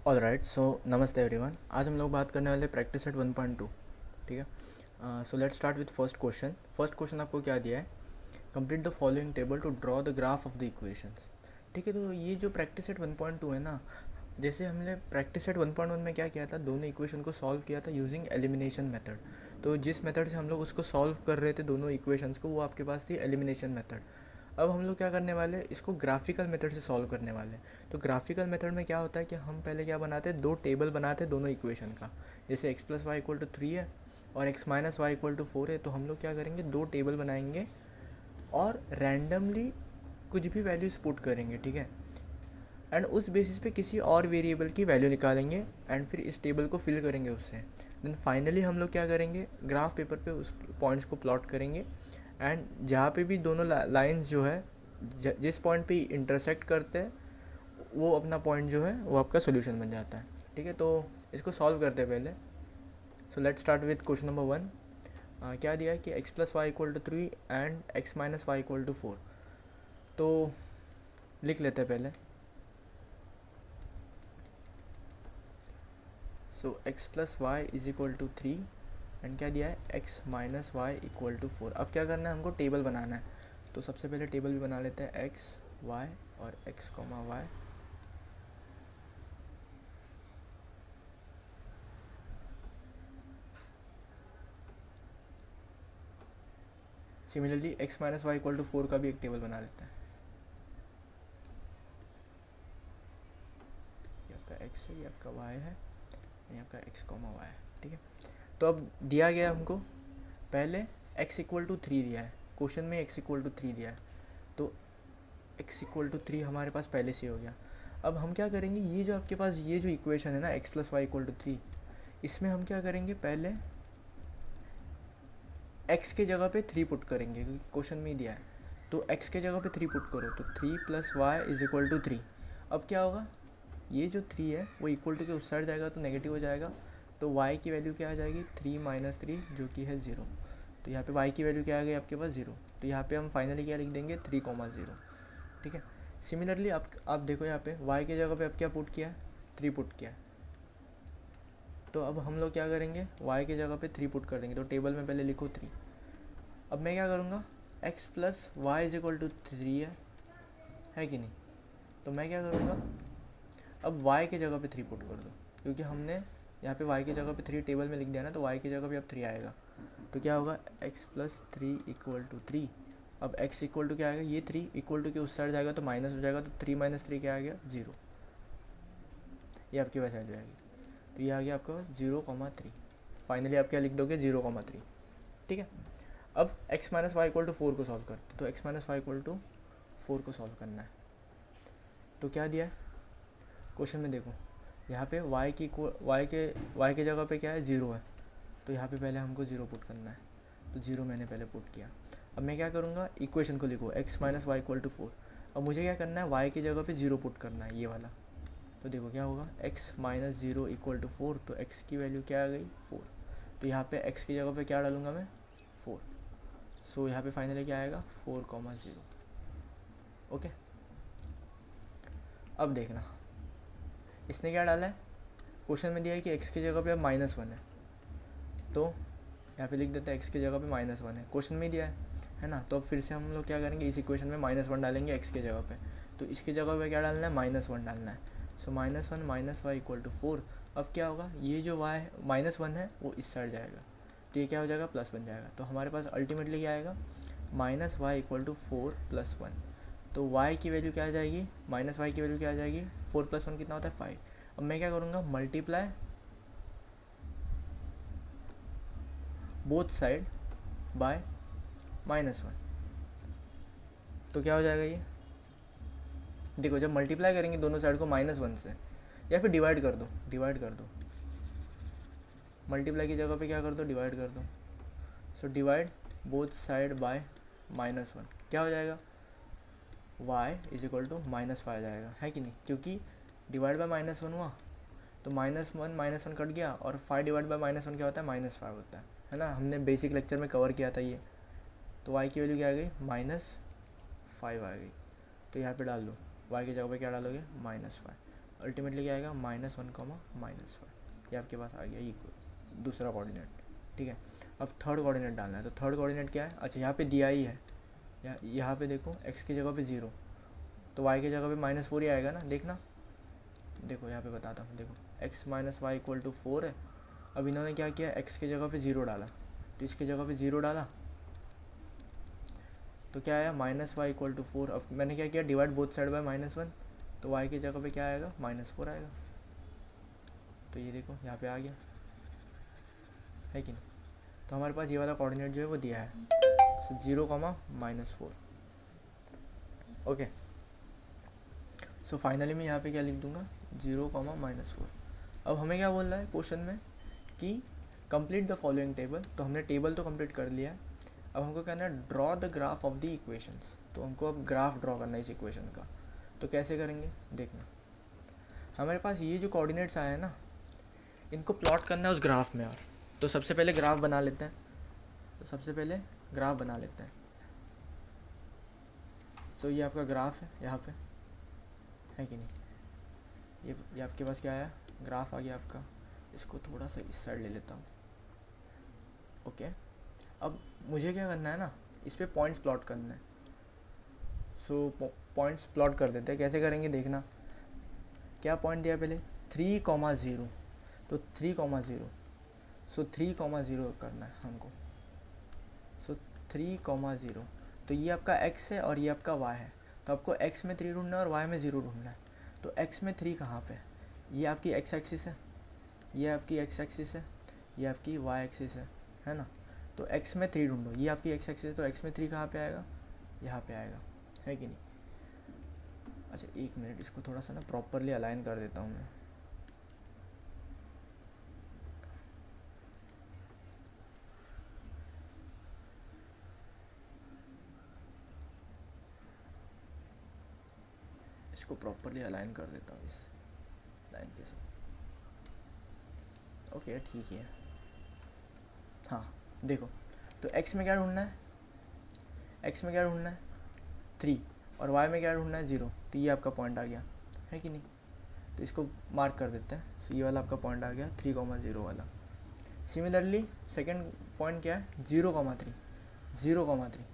Alright, सो नमस्ते everyone. आज हम लोग बात करने वाले प्रैक्टिस सेट 1.2। ठीक है, so let's start with first question आपको क्या दिया है? Complete the following table to draw the graph of the equations. ठीक है, तो ये जो प्रैक्टिस सेट 1.2 है ना, जैसे हमने प्रैक्टिस सेट 1.1 में क्या किया था, दोनों इक्वेशन को सॉल्व किया था यूजिंग एलिमिनेशन मेथड। तो जिस मेथड से हम लोग उसको सॉल्व कर रहे थे दोनों इक्वेशंस को, वो आपके पास थी एलिमिनेशन मेथड। अब हम लोग क्या करने वाले हैं, इसको ग्राफिकल मेथड से सॉल्व करने वाले हैं। तो ग्राफिकल मेथड में क्या होता है कि हम पहले क्या बनाते हैं, दो टेबल बनाते हैं दोनों इक्वेशन का। जैसे x plus y equal to 3 है और x minus y equal to 4 है, तो हम लोग क्या करेंगे, दो टेबल बनाएंगे और रैंडमली कुछ भी वैल्यूज पुट करेंगे। ठीक है, एंड उस बेसिस पे किसी और वेरिएबल की वैल्यू निकालेंगे एंड फिर इस टेबल को फिल करेंगे उससे। देन फाइनली हम लोग क्या करेंगे, ग्राफ पेपर पे उस पॉइंट्स को प्लॉट करेंगे एंड जहाँ पे भी दोनों लाइंस जो है जिस पॉइंट पे इंटरसेक्ट करते हैं, वो अपना पॉइंट जो है वो आपका सोल्यूशन बन जाता है। ठीक है, तो इसको सॉल्व करते हैं पहले। So let's start with question number 1। क्या दिया है कि x plus y equal to 3 and x minus y equal to 4। तो लिख लेते हैं पहले। So x plus y is equal to 3 and क्या दिया है, x minus y equal to 4। अब क्या करना है, हमको टेबल बनाना है। तो सबसे पहले टेबल भी बना लेते हैं, एक्स वाई और x comma y. Similarly x minus y equal to 4 का भी एक टेबल बना लेते हैं। ये आपका एक्स है, ये आपका वाई है, ये आपका एक्स कॉमा वाई है। ठीक है, तो अब दिया गया हमको पहले x इक्वल टू 3 दिया है, क्वेश्चन में x इक्वल टू 3 दिया है, तो x इक्वल टू 3 हमारे पास पहले से हो गया। अब हम क्या करेंगे, ये जो आपके पास ये जो इक्वेशन है ना, x plus y equal to 3, इसमें हम क्या करेंगे, पहले x के जगह पे 3 पुट करेंगे क्योंकि क्वेश्चन में ही दिया है। तो x के जगह पे 3 पुट करो, तो 3 plus y is equal to 3। अब क्या होगा, ये जो 3 है वो इक्वल टू के उस साइड जाएगा तो नेगेटिव हो जाएगा, तो y की वैल्यू क्या आ जाएगी, 3 माइनस 3 जो कि है 0। तो यहाँ पे y की वैल्यू क्या आ गई आपके पास, 0। तो यहाँ पे हम फाइनली क्या लिख देंगे, 3,0। ठीक है, सिमिलरली आप देखो यहाँ पे y के जगह पे अब क्या पुट किया है, 3 पुट किया है। तो अब हम लोग क्या करेंगे, y के जगह पे 3 पुट कर देंगे, तो टेबल में पहले लिखो 3। अब मैं क्या करूँगा, x plus y is equal to 3 है कि नहीं, तो मैं क्या करूँगा, अब y के जगह पे 3 पुट कर दो, क्योंकि हमने यहाँ पे y की जगह पे 3 टेबल में लिख दिया ना, तो y की जगह पे अब 3 आएगा। तो क्या होगा, x प्लस 3 इक्वल टू 3। अब x इक्वल टू क्या आएगा, ये 3 इक्वल टू के उस साइड जाएगा तो माइनस हो जाएगा, तो 3 माइनस 3 क्या आ गया, 0। ये आपके पास साइड जाएगी, तो ये आ गया आपके पास 0,3। फाइनली आप क्या लिख दोगे, 0,3। ठीक है, अब x minus y equal to 4 को सॉल्व करते, तो x minus y equal to 4 को सॉल्व करना है। तो क्या दिया है क्वेश्चन में, देखो यहाँ पे y के जगह पे क्या है, 0 है, तो यहाँ पे पहले हमको 0 पुट करना है, तो 0 मैंने पहले पुट किया। अब मैं क्या करूँगा, इक्वेशन को लिखो, x minus y equal to 4। अब मुझे क्या करना है, y की जगह पे 0 पुट करना है, ये वाला। तो देखो क्या होगा, x माइनस 0 इक्वल टू 4, तो x की वैल्यू क्या आ गई, 4। तो यहाँ पे x की जगह पे क्या डालूंगा मैं, 4। सो यहाँ पे फाइनली क्या आएगा, 4,0। ओके, अब देखना इसने क्या डाला है, क्वेश्चन में दिया है कि x की जगह पे अब -1 है, तो यहाँ पे लिख देते हैं x की जगह पे -1 है, क्वेश्चन में ही दिया है ना। तो अब फिर से हम लोग क्या करेंगे, इस इक्वेशन में -1 डालेंगे x की जगह पे, तो इसकी जगह पे क्या डालना है, -1 डालना है। सो -1 माइनस वाई इक्वल टू 4। अब क्या होगा, ये जो y -1 है वो इस साइड जाएगा, तो ये क्या हो जाएगा, प्लस बन जाएगा। तो हमारे पास अल्टीमेटली क्या आएगा, minus y equal to 4 plus 1। तो y की वैल्यू क्या आ जाएगी, माइनस वाई की वैल्यू क्या आ जाएगी, 4 प्लस 1 कितना होता है, 5। अब मैं क्या करूँगा, मल्टीप्लाई बोथ साइड बाय -1। तो क्या हो जाएगा ये, देखो जब मल्टीप्लाई करेंगे दोनों साइड को -1 से, या फिर डिवाइड कर दो, मल्टीप्लाई की जगह पे क्या कर दो, डिवाइड कर दो। सो डिवाइड बोथ साइड बाय -1, क्या हो जाएगा, y इज इक्वल टू -5 आ जाएगा, है कि नहीं, क्योंकि डिवाइड बाय -1 हुआ तो -1 कट गया, और 5 डिवाइड बाय -1 क्या होता है, -5 होता है ना। हमने बेसिक लेक्चर में कवर किया था ये। तो y की वैल्यू क्या आ गई, -5 आ गई। तो यहाँ पे डाल दो, y की जगह पे क्या डालोगे, -5। अल्टीमेटली क्या आएगा -1, -5, ये आपके पास आ गया इक्वल दूसरा कोऑर्डिनेट। ठीक है, अब थर्ड कोऑर्डिनेट डालना है। तो थर्ड कोऑर्डिनेट क्या है, अच्छा यहाँ पे दिया ही है, यहाँ पे देखो x की जगह पे 0, तो y की जगह पे -4 ही आएगा ना। देखना, देखो यहाँ पे बताता हूँ, देखो x - y = 4 है। अब इन्होंने क्या किया, x की जगह पे 0 डाला, तो इसकी जगह पे 0 डाला तो क्या आया -y = 4। अब मैंने क्या किया, डिवाइड बोथ साइड बाय -1, तो y की जगह पे क्या आएगा -4 आएगा। तो ये देखो यहाँ पे आ गया, है कि नहीं। तो हमारे पास ये वाला कोऑर्डिनेट जो है वो दिया है, सो 0, -4। ओके, सो फाइनली मैं यहाँ पे क्या लिख दूंगा 0, -4। अब हमें क्या बोल रहा है क्वेश्चन में कि कंप्लीट द फॉलोइंग टेबल। तो हमने टेबल तो कंप्लीट कर लिया है, अब हमको कहना है draw the graph of the equations. तो हमको अब ग्राफ ड्रॉ करना है इस इक्वेशन का। तो कैसे करेंगे देखना, हमारे पास ये जो कोऑर्डिनेट्स आए हैं ना, इनको प्लॉट करना है उस ग्राफ में। और तो सबसे पहले ग्राफ बना लेते हैं, सो ये आपका ग्राफ है यहाँ पे, है कि नहीं। ये आपके पास क्या आया, ग्राफ आ गया आपका। इसको थोड़ा सा इस साइड ले लेता हूँ। ओके, अब मुझे क्या करना है ना, इस पे पॉइंट्स प्लॉट करना है। सो पॉइंट्स प्लॉट कर देते हैं। कैसे करेंगे देखना, क्या पॉइंट दिया पहले 3, 0, तो 3, 0, सो 3, 0 करना है हमको। सो 3, 0, तो ये आपका x है और ये आपका y है। तो आपको x में 3 ढूंढना है और y में 0 ढूंढना है। तो x में 3 कहाँ पे, ये आपकी x एक्सिस है, ये आपकी x एक्सिस है, ये आपकी y एक्सिस है ना। तो x में 3 ढूंढो, ये आपकी x एक्सिस है, तो x में 3 कहाँ पे आएगा, यहाँ पे आएगा, है कि नहीं। अच्छा एक मिनट, इसको थोड़ा सा ना प्रॉपरली अलाइन कर देता हूँ मैं। इसको प्रॉपरली अलाइन कर देता हूँ इस लाइन के साथ। ओके ठीक है, हाँ देखो, तो x में क्या ढूंढना है, 3, और y में क्या ढूंढना है 0। तो ये आपका पॉइंट आ गया, है कि नहीं। तो इसको मार्क कर देते हैं। सो ये वाला आपका पॉइंट आ गया 3, 0 वाला। सिमिलरली सेकेंड पॉइंट क्या है 0, 3,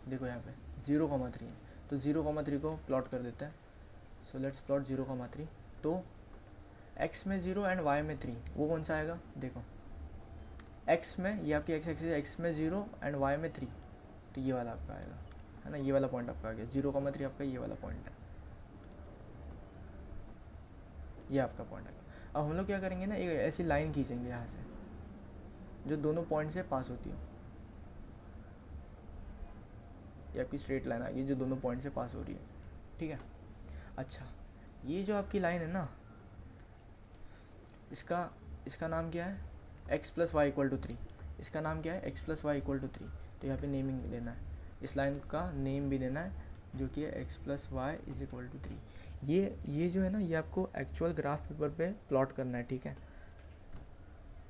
देखो यहाँ पे 0, 3 है, तो 0, 3 को प्लॉट कर देते हैं। सो लेट्स प्लॉट 0, 3। तो x में 0 एंड y में 3, वो कौन सा आएगा देखो, x में ये आपकी x एक्सिस है, x में 0 एंड y में 3, तो ये वाला आपका आएगा, है ना। ये वाला पॉइंट आपका आ गया 0, 3 आपका ये वाला पॉइंट है, ये आपका पॉइंट आ गया। अब हम लोग क्या करेंगे ना, एक ऐसी लाइन खींचेंगे यहाँ से जो दोनों पॉइंट से पास होती हो। ये आपकी स्ट्रेट लाइन आ गई जो दोनों पॉइंट से पास हो रही है, ठीक है। अच्छा ये जो आपकी लाइन है ना, इसका नाम क्या है, x + y = 3। इसका नाम क्या है, x + y = 3। तो यहाँ पे नेमिंग देना है, इस लाइन का नेम भी देना है जो कि है x + y = 3। ये जो है ना, ये आपको एक्चुअल ग्राफ पेपर पे प्लॉट करना है, ठीक है।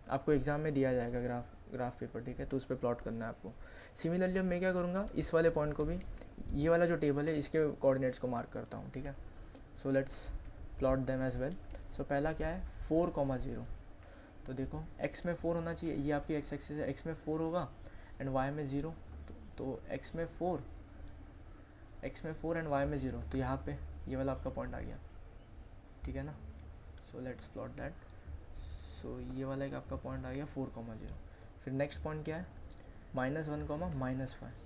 आपको एग्ज़ाम में दिया जाएगा ग्राफ पेपर, ठीक है, तो उस पर प्लॉट करना है आपको। सिमिलरली मैं क्या करूँगा, इस वाले पॉइंट को भी, ये वाला जो टेबल है इसके कोऑर्डिनेट्स को मार्क करता हूँ, ठीक है। So let's plot them as well. So पहला क्या है 4, 0, तो देखो x में 4 होना चाहिए, ये आपकी x एक्सिस है, x में 4 होगा एंड y में 0, तो x में 4 एंड y में 0, तो यहाँ पे ये वाला आपका पॉइंट आ गया, ठीक है ना। So let's plot that. So ये वाला एक आपका पॉइंट आ गया 4, 0। फिर नेक्स्ट पॉइंट क्या है -1, -5,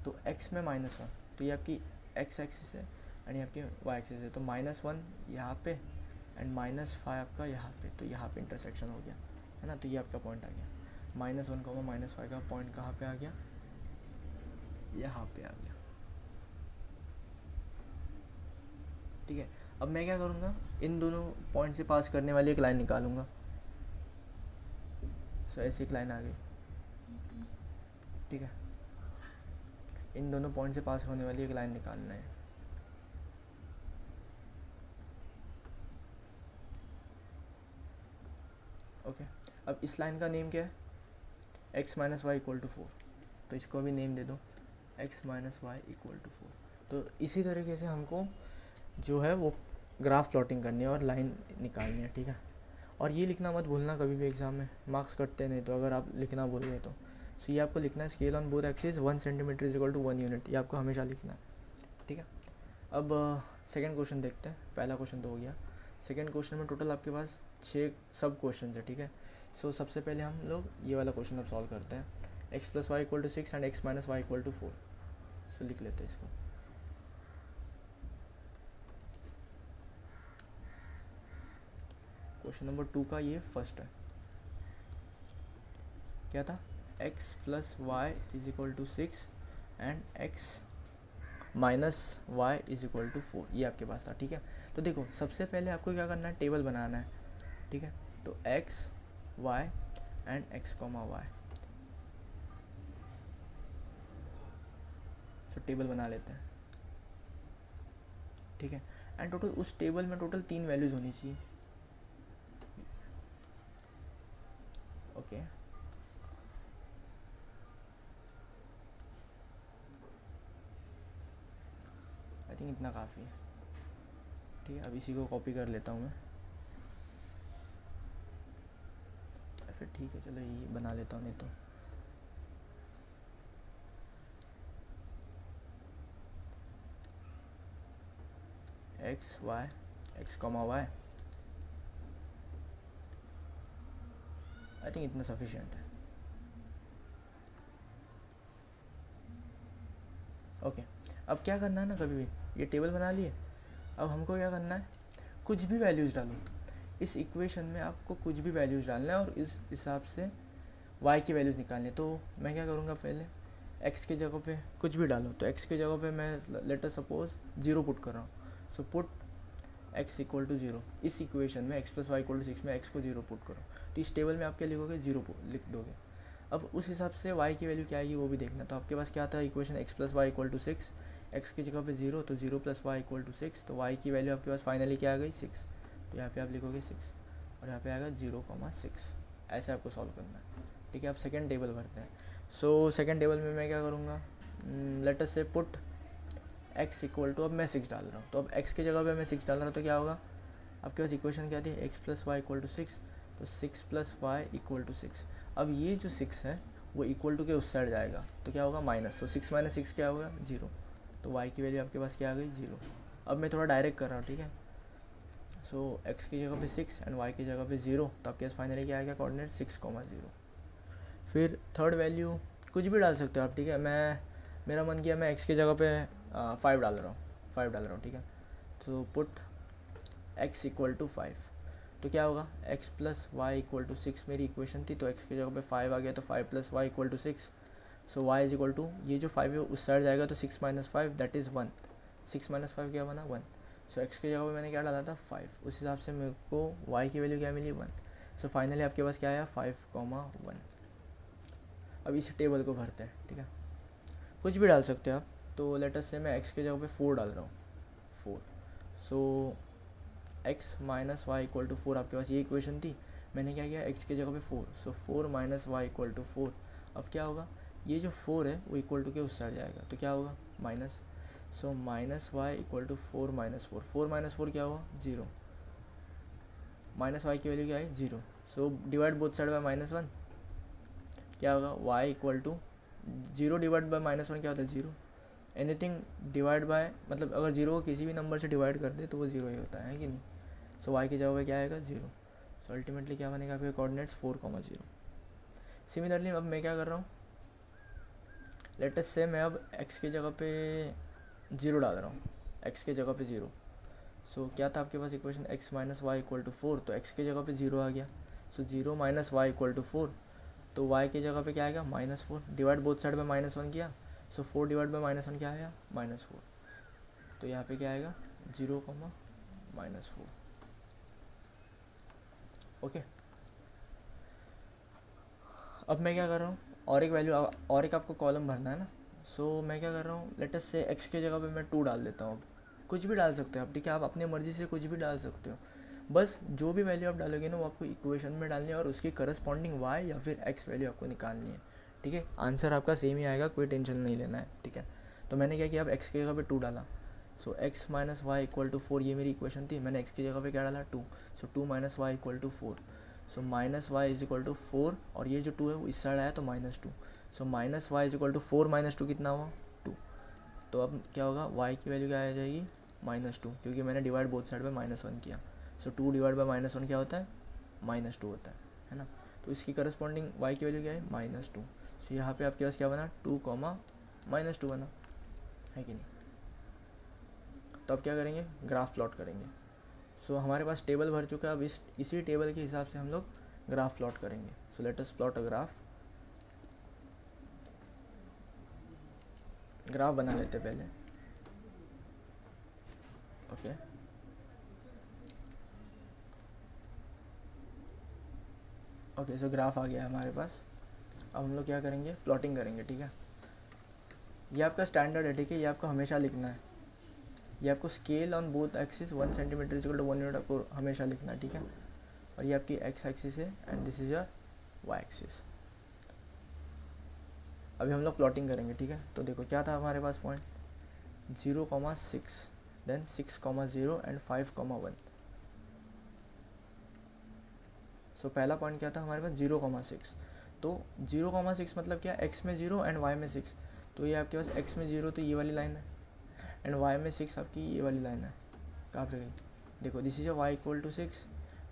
तो x में -1, तो ये आपकी x एक्सिस है एंड ये आपकी y एक्सिस है, तो -1 यहाँ पे एंड -5 आपका यहाँ पे, तो यहाँ पे इंटरसेक्शन हो गया, है ना। तो ये आपका पॉइंट आ गया -1, -5 का पॉइंट कहाँ पे आ गया, यहाँ पे आ गया, ठीक है। अब मैं क्या करूँगा, इन दोनों पॉइंट से पास करने वाली एक लाइन निकालूंगा। सो ऐसी एक लाइन आ गई, ठीक है। इन दोनों पॉइंट से पास होने वाली एक लाइन निकालना है, ओके। अब इस लाइन का नेम क्या है, x - y = 4, तो इसको भी नेम दे दो x - y = 4। तो इसी तरीके से हमको जो है वो ग्राफ प्लॉटिंग करनी है और लाइन निकालनी है, ठीक है। और ये लिखना मत भूलना कभी भी एग्जाम में, मार्क्स कटते नहीं तो अगर आप लिखना भूल गए तो। सो ये आपको लिखना है, scale on both axis 1 centimetre is equal to 1 unit, ये आपको हमेशा लिखना है, ठीक है। अब सेकंड क्वेश्चन देखते हैं, पहला क्वेश्चन तो हो गया। सेकंड क्वेश्चन में टोटल आपके पास 6 सब क्वेश्चन है, ठीक है। सो सबसे पहले हम लोग ये वाला क्वेश्चन अब सॉल्व करते हैं, x + y = 6 and x - y = 4। सो लिख लेते हैं इसको। क्वेश्चन नंबर 2 का ये फर्स्ट है, क्या था, x + y = 6 and x - y = 4, ये आपके पास था, ठीक है। तो देखो सबसे पहले आपको क्या करना है, टेबल बनाना है, ठीक है। तो x, y and x, y, so table बना लेते हैं, ठीक है। एंड टोटल उस टेबल में टोटल 3 वैल्यूज़ होनी चाहिए, ओके। आई थिंक इतना काफ़ी है, ठीक है। अब इसी को कॉपी कर लेता हूँ मैं, फिर ठीक है चलो ये बना लेता हूँ, नहीं तो x, y, y, I think इतना सफिशिएंट है, ओके। अब क्या करना है ना, कभी भी ये टेबल बना लिए, अब हमको क्या करना है, कुछ भी वैल्यूज़ डालो इस इक्वेशन में, आपको कुछ भी वैल्यूज़ डालना है और इस हिसाब से y की वैल्यूज़ निकालनी है। तो मैं क्या करूँगा, पहले x की जगह पे कुछ भी डालो, तो x की जगह पे मैं लेटर सपोज 0 पुट कर रहा हूँ। सो पुट x = 0, इस इक्वेशन में x + y = 6 में x को 0 पुट करो, तो इस टेबल में आप क्या लिखोगे, 0 लिख दोगे। अब उस हिसाब से y की वैल्यू क्या आएगी वो भी देखना। तो आपके पास क्या था इक्वेशन, x + y = 6, x की जगह पे 0, तो 0 + y = 6, तो y की वैल्यू आपके पास फाइनली क्या आ गई, 6। तो यहाँ पे आप लिखोगे 6 और यहाँ पे आएगा 0,6, ऐसे आपको सॉल्व करना है, ठीक है। आप सेकेंड टेबल भरते हैं। सो सेकेंड टेबल में मैं क्या करूँगा, लेट अस से पुट x = अब मैं 6 डाल रहा हूँ, तो अब x की जगह पे मैं 6 डाल रहा हूँ, तो क्या होगा, आपके पास इक्वेशन क्या थी, x + y = 6, तो 6 + y = 6। अब ये जो 6 है वो इक्वल टू के उस साइड जाएगा, तो क्या होगा, माइनस, तो 6 - 6 क्या होगा, 0, तो y की वैल्यू आपके पास क्या आ गई, 0। अब मैं थोड़ा डायरेक्ट कर रहा हूँ, ठीक है। सो x की जगह पे 6 एंड y की जगह पे 0, तो आपके पास फाइनली क्या आएगा, कोऑर्डिनेट 6,0। फिर थर्ड वैल्यू कुछ भी डाल सकते हो आप, ठीक है। मेरा मन किया मैं x की जगह पे 5 डाल रहा हूँ, ठीक है। तो पुट x = 5, तो क्या होगा, x + y = 6 मेरी इक्वेशन थी, तो x की जगह पे 5 आ गया, तो 5 + y = 6। सो y = ये जो 5 है उस साइड जाएगा, तो 6 - 5 दैट इज़ 1, 6 - 5 क्या बना, 1। सो x की जगह पे मैंने क्या डाला था, 5, उस हिसाब से मेरे को y की वैल्यू क्या मिली, 1। सो फाइनली आपके पास क्या आया, 5,1। अब इस टेबल को भरते हैं, ठीक है। कुछ भी डाल सकते हैं आप, तो लेट अस से मैं x की जगह पे 4 डाल रहा हूँ, 4। सो x - y = 4, आपके पास ये इक्वेशन थी, मैंने क्या किया, x की जगह पे 4, सो 4 - y = 4। अब क्या होगा, ये जो 4 है वो इक्वल टू के उस साइड जाएगा, तो क्या होगा, माइनस, सो -y = 4 - 4, 4 - 4 क्या हुआ, 0, -y की वैल्यू क्या है, 0। सो डिवाइड बोथ साइड बाय -1, क्या होगा, y = 0 डिवाइड बाय -1 क्या होता है, 0। एनीथिंग डिवाइड बाय, मतलब अगर 0 को किसी भी नंबर से डिवाइड कर दे तो वो 0 ही होता है कि नहीं। सो y की जगह पे क्या आएगा, 0। सो अल्टीमेटली क्या बनेगा, आपके कोऑर्डिनेट्स 4,0। सिमिलरली अब मैं क्या कर रहा हूँ, लेट अस से मैं अब x की जगह पे 0 डाल रहा हूँ, x की जगह पे 0। सो क्या था आपके पास इक्वेशन, x - y = 4, तो x की जगह पे 0 आ गया। सो 0 - y = 4, तो y की जगह पे क्या आएगा, -4, डिवाइड बोथ साइड में -1 किया, सो 4 डिवाइड बाय -1 क्या आया, -4। तो यहाँ पे क्या आएगा, 0, -4, ओके। अब मैं क्या कर रहा हूँ, और एक वैल्यू, और एक आपको कॉलम भरना है ना। सो मैं क्या कर रहा हूँ, लेट अस से x की जगह पे मैं 2 डाल देता हूँ। अब कुछ भी डाल सकते हो आप, ठीक है, आप अपनी मर्ज़ी से कुछ भी डाल सकते हो, बस जो भी वैल्यू आप डालोगे ना वो आपको इक्वेशन में डालनी है और उसकी करस्पॉन्डिंग y या फिर x वैल्यू आपको निकालनी है, ठीक है। आंसर आपका सेम ही आएगा, कोई टेंशन नहीं लेना है, ठीक है। तो मैंने क्या किया, अब x की जगह पे 2 डाला, so x minus y equal to 4, ये मेरी इक्वेशन थी, मैंने x की जगह पे क्या डाला 2, so 2 minus y equal to 4, so minus y is equal to 4 और ये जो 2 है वो इस साइड आया तो -2, so minus y is equal to 4 - 2 कितना हुआ 2। तो अब क्या होगा y की वैल्यू क्या आ जाएगी -2, क्योंकि मैंने डिवाइड बोथ साइड पे -1 किया, सो 2 डिवाइड बाई -1 क्या होता है -2 होता है ना। तो इसकी करस्पॉन्डिंग y की वैल्यू क्या है -2, सो यहाँ पे आपके पास क्या बना 2, -2 बना है कि नहीं। तो अब क्या करेंगे ग्राफ प्लॉट करेंगे। सो हमारे पास टेबल भर चुका है, अब इसी टेबल के हिसाब से हम लोग ग्राफ प्लॉट करेंगे। सो let us plot a graph बना लेते पहले। ओके सो ग्राफ आ गया है हमारे पास। अब हम लोग क्या करेंगे प्लॉटिंग करेंगे, ठीक है। ये आपका स्टैंडर्ड है, ठीक है, ये आपको हमेशा लिखना है। ये आपको scale on both axis 1 centimetre equal to 1 unit आपको हमेशा लिखना है, ठीक है। और ये आपकी एक्स एक्सिस है and this is your y axis. अभी हम लोग प्लॉटिंग करेंगे, ठीक है। तो देखो क्या था हमारे पास पॉइंट 0,6, देन 6,0 एंड 5,1। सो पहला पॉइंट क्या था हमारे पास 0,6। तो 0,6 मतलब क्या, x में 0 एंड y में 6। तो ये आपके पास x में 0 तो ये वाली लाइन है एंड y में 6 आपकी ये वाली लाइन है। कहाँ पे गई, देखो this is y equal to 6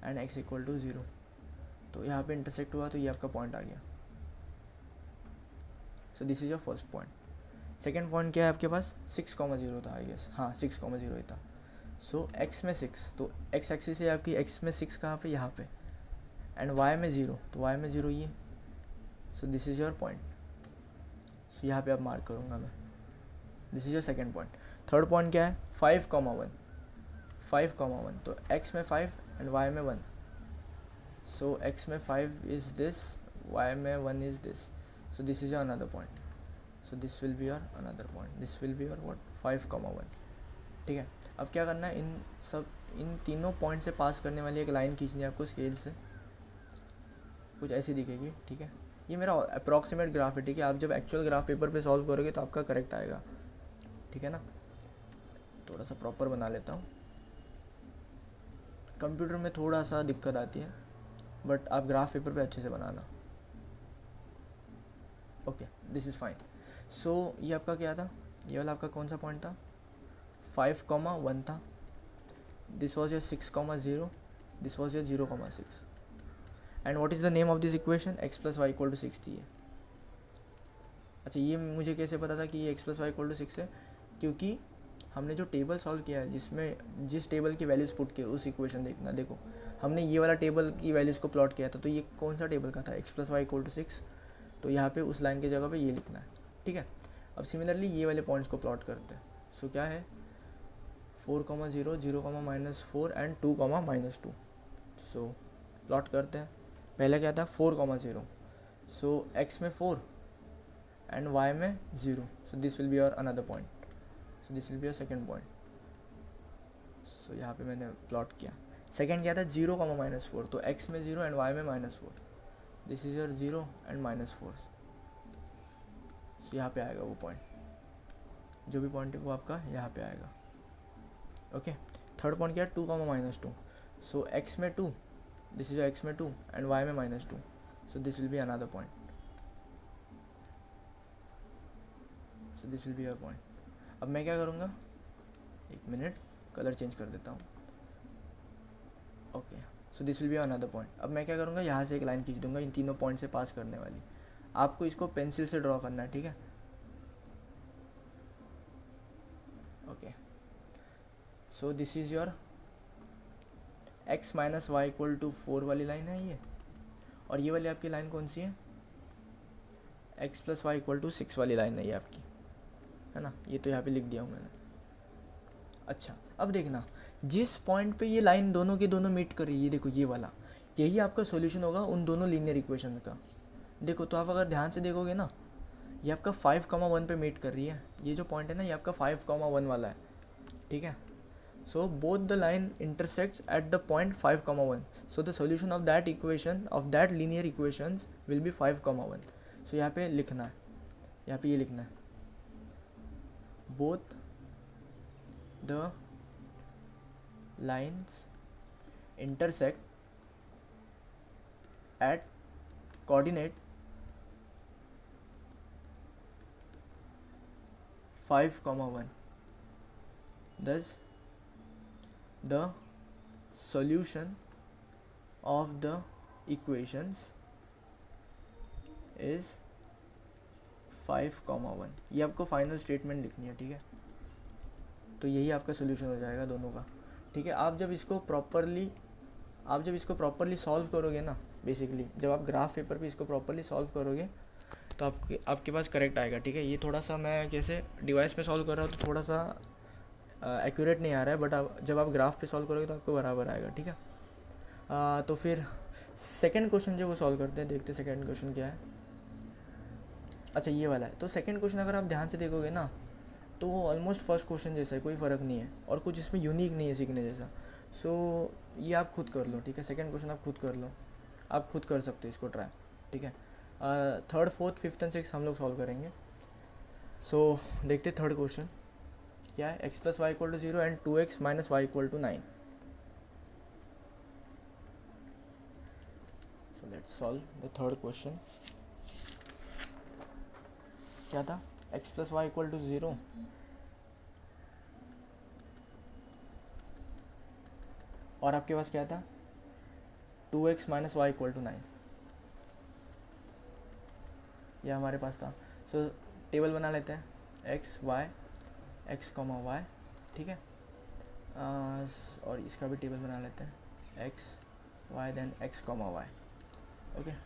and x equal to 0। तो यहाँ पे इंटरसेक्ट हुआ तो ये आपका पॉइंट आ गया। So this is your first point. Second point क्या है आपके पास 6,0 था, आई गेस, हाँ 6,0 ही था। सो x में 6, तो x एक्सिस है आपकी, x में 6 कहाँ पे, यहाँ पे, एंड y में 0, तो y में 0 ये। So this is your point. So यहाँ पे अब मार्क करूँगा मैं, this is your second point. Third point क्या है 5,1, 5,1, तो x में 5 एंड y में 1। सो x में 5 इज़ दिस, y में 1 is this. So this is your another point. So this will be your another point, this will be your what 5,1, ठीक है। अब क्या करना है, इन तीनों पॉइंट से पास करने वाली एक लाइन खींचनी है आपको स्केल से, कुछ ऐसी दिखेगी, ठीक है। ये मेरा अप्रॉक्सीमेट ग्राफ है, ठीक है। आप जब एक्चुअल ग्राफ पेपर पे सॉल्व करोगे तो आपका करेक्ट आएगा, ठीक है ना। थोड़ा सा प्रॉपर बना लेता हूँ, कंप्यूटर में थोड़ा सा दिक्कत आती है, बट आप ग्राफ पेपर पे अच्छे से बनाना। Okay this is fine. So ये आपका क्या था, ये वाला आपका कौन सा पॉइंट था 5,1 था। This was your 6,0, this was your 0,6 and what is the name of this equation x plus y equal to 6 थी। अच्छा ये मुझे कैसे पता था कि ये x plus y equal to 6 है, क्योंकि हमने जो टेबल सॉल्व किया है जिसमें जिस टेबल की वैल्यूज़ पुट किए उस इक्वेशन देखना। देखो हमने ये वाला टेबल की वैल्यूज़ को प्लॉट किया था, तो ये कौन सा टेबल का था x plus y equal to 6, तो यहाँ पे उस लाइन की जगह पे ये लिखना है, ठीक है। अब सिमिलरली ये वाले पॉइंट्स को प्लॉट करते हैं। सो क्या है 4,0, 0,-4 एंड 2,-2। सो प्लॉट करते हैं। पहले क्या था 4,0, सो x में 4 एंड y में 0, so this will be your another point, so this will be your second point. So यहाँ पे मैंने प्लॉट किया। सेकेंड क्या था 0,-4, तो x में 0 एंड y में -4, दिस इज योर 0 एंड -4। सो यहाँ पे आएगा वो पॉइंट, जो भी पॉइंट है वो आपका यहाँ पे आएगा, ओके। थर्ड पॉइंट क्या है 2,-2, सो x में 2, दिस इज x में 2 एंड y में -2, सो this will be another point, so this will be your point. अब मैं क्या करूँगा, एक मिनट कलर चेंज कर देता हूँ, okay. So this will be another point. अब मैं क्या करूँगा, यहाँ से एक लाइन खींच दूँगा इन तीनों पॉइंट से पास करने वाली। आपको इसको पेंसिल से ड्रॉ करना है, ठीक है, okay. So this is your x minus y equal to 4 वाली लाइन है ये, और ये वाली आपकी लाइन कौन सी है x plus y equal to 6 वाली लाइन है ये आपकी, है ना। ये तो यहाँ पे लिख दिया हूँ मैंने। अच्छा अब देखना जिस पॉइंट पे ये लाइन दोनों के दोनों मीट कर रही है, देखो ये वाला, यही आपका सॉल्यूशन होगा उन दोनों लीनियर इक्वेशन का। देखो तो आप अगर ध्यान से देखोगे ना, ये आपका 5,1 पे मीट कर रही है, ये जो पॉइंट है ना ये आपका 5,1 वाला है, ठीक है। So both the line intersects at the point 5,1. So the solution of that equation, of that linear equations will be 5,1. So यहाँ पे लिखना है, यहाँ पे ये लिखना है both the lines intersect at coordinate 5, 1. Thus the solution of the equations is 5, 1. ये आपको फाइनल स्टेटमेंट लिखनी है, ठीक है। तो यही आपका सोल्यूशन हो जाएगा दोनों का, ठीक है। आप जब इसको प्रॉपरली सॉल्व करोगे ना, बेसिकली जब आप ग्राफ पेपर पे इसको प्रॉपरली सॉल्व करोगे तो आपके पास करेक्ट आएगा, ठीक है। ये थोड़ा सा मैं कैसे डिवाइस पे सॉल्व कर रहा हूँ तो थोड़ा सा एक्यूरेट नहीं आ रहा है, बट जब आप ग्राफ पे सॉल्व करोगे तो आपको बराबर आएगा, ठीक है। तो फिर सेकंड क्वेश्चन जो वो सॉल्व करते हैं, देखते हैं सेकंड क्वेश्चन क्या है। अच्छा, ये वाला है। तो सेकंड क्वेश्चन अगर आप ध्यान से देखोगे ना तो वो ऑलमोस्ट फर्स्ट क्वेश्चन जैसा है, कोई फ़र्क नहीं है और कुछ इसमें यूनिक नहीं है सीखने जैसा। सो ये आप खुद कर लो, ठीक है। सेकंड क्वेश्चन आप खुद कर लो, आप खुद कर सकते हो इसको ट्राई, ठीक है। Third, fourth, fifth and six हम लोग सॉल्व करेंगे। सो देखते थर्ड क्वेश्चन क्या है। x + y = 0 and 2x - y = 9। So let's solve the third question. क्या था? x + y = 0 और आपके पास क्या था? 2x - y = 9। यह हमारे पास था। सो टेबल बना लेते हैं, x, y, y, ठीक है। और इसका भी टेबल बना लेते हैं, x, y, then x, y, okay.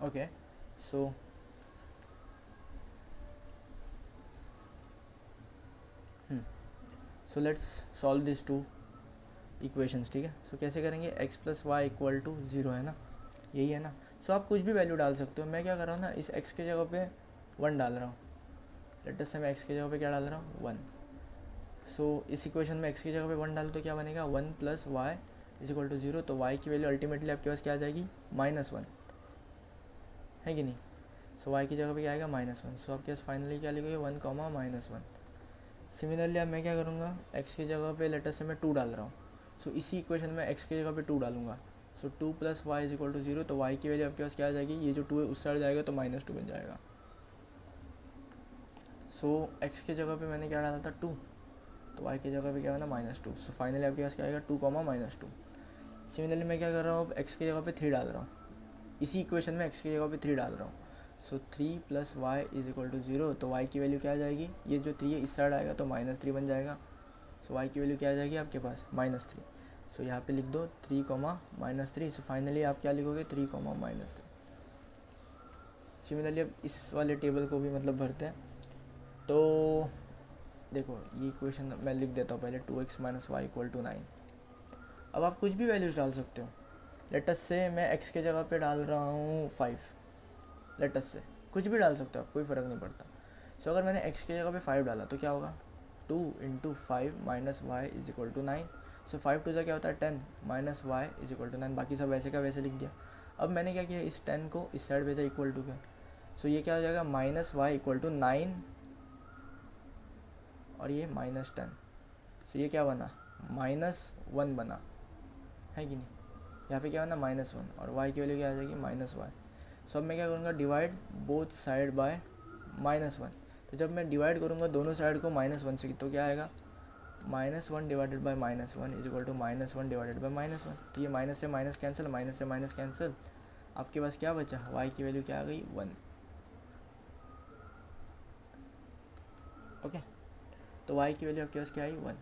Okay, so let's solve this two equations, ठीक है। सो कैसे करेंगे? x + y = 0 है ना, यही है ना। सो आप कुछ भी वैल्यू डाल सकते हो। मैं क्या कर रहा हूँ ना, इस x के जगह पे 1 डाल रहा हूँ। लेट्स से मैं x के जगह पे क्या डाल रहा हूँ? 1। सो इस इक्वेशन में x की जगह पे 1 डालो तो क्या बनेगा? 1 + y = 0। तो y की वैल्यू अल्टीमेटली आपके पास क्या आ जाएगी? -1, है कि नहीं। सो y की जगह पे क्या आएगा? -1। सो आपके पास फाइनली क्या लिखोगे? 1, -1। सिमिलरली अब मैं क्या करूँगा, x की जगह पे लेटर से मैं 2 डाल रहा हूँ। सो इसी इक्वेशन में x की जगह पे 2 डालूंगा। सो 2 + y = 0। तो y की वैल्यू आपके पास क्या आ जाएगी? ये जो 2 है उस साइड जाएगा तो -2 बन जाएगा। सो x की जगह पे मैंने क्या डाला था? 2, तो y की जगह पे क्या बना? -2। सो फाइनली आपके पास क्या आएगा? 2, -2। सिमिलरली मैं क्या कर रहा हूँ, x की जगह पे 3 डाल रहा हूँ। इसी इक्वेशन में x की जगह पे 3 डाल रहा हूँ। सो 3 + y = 0। तो y की वैल्यू क्या आ जाएगी? ये जो 3 है इस साइड आएगा तो -3 बन जाएगा। सो y की वैल्यू क्या आ जाएगी आपके पास? -3। सो यहाँ पे लिख दो 3, -3। सो फाइनली आप क्या लिखोगे? 3, -3। सिमिलरली अब इस वाले टेबल को भी मतलब भरते हैं। तो देखो ये इक्वेशन मैं लिख देता हूँ पहले, 2x - y = 9। अब आप कुछ भी वैल्यूज डाल सकते हो। लेटस से मैं x के जगह पे डाल रहा हूँ 5, लेटस से कुछ भी डाल सकते हो आप, कोई फ़र्क नहीं पड़ता। सो अगर मैंने x की जगह पे 5 डाला तो क्या होगा? 2 × 5 - y = 9। सो 5 2 क्या होता है? 10, -y = 9। बाकी सब वैसे का वैसे लिख दिया। अब मैंने क्या किया, इस 10 को इस साइड भेजा इक्वल टू का। सो ये क्या हो जाएगा? -y = 9 और ये -10। सो ये क्या बना? -1 बना, है कि नहीं। यहाँ पे क्या बना? -1 और y की वैल्यू क्या आ जाएगी? -y। सो अब मैं क्या करूँगा? Divide both side by -1। तो जब मैं डिवाइड करूँगा दोनों साइड को -1 से तो क्या आएगा? -1 डिवाइडेड बाय -1 = -1 डिवाइडेड बाय -1। तो ये माइनस से माइनस कैंसिल, माइनस से माइनस कैंसिल। आपके पास क्या बचा? y की वैल्यू क्या आ गई? 1। ओके, तो y की वैल्यू आपके पास क्या आई? 1।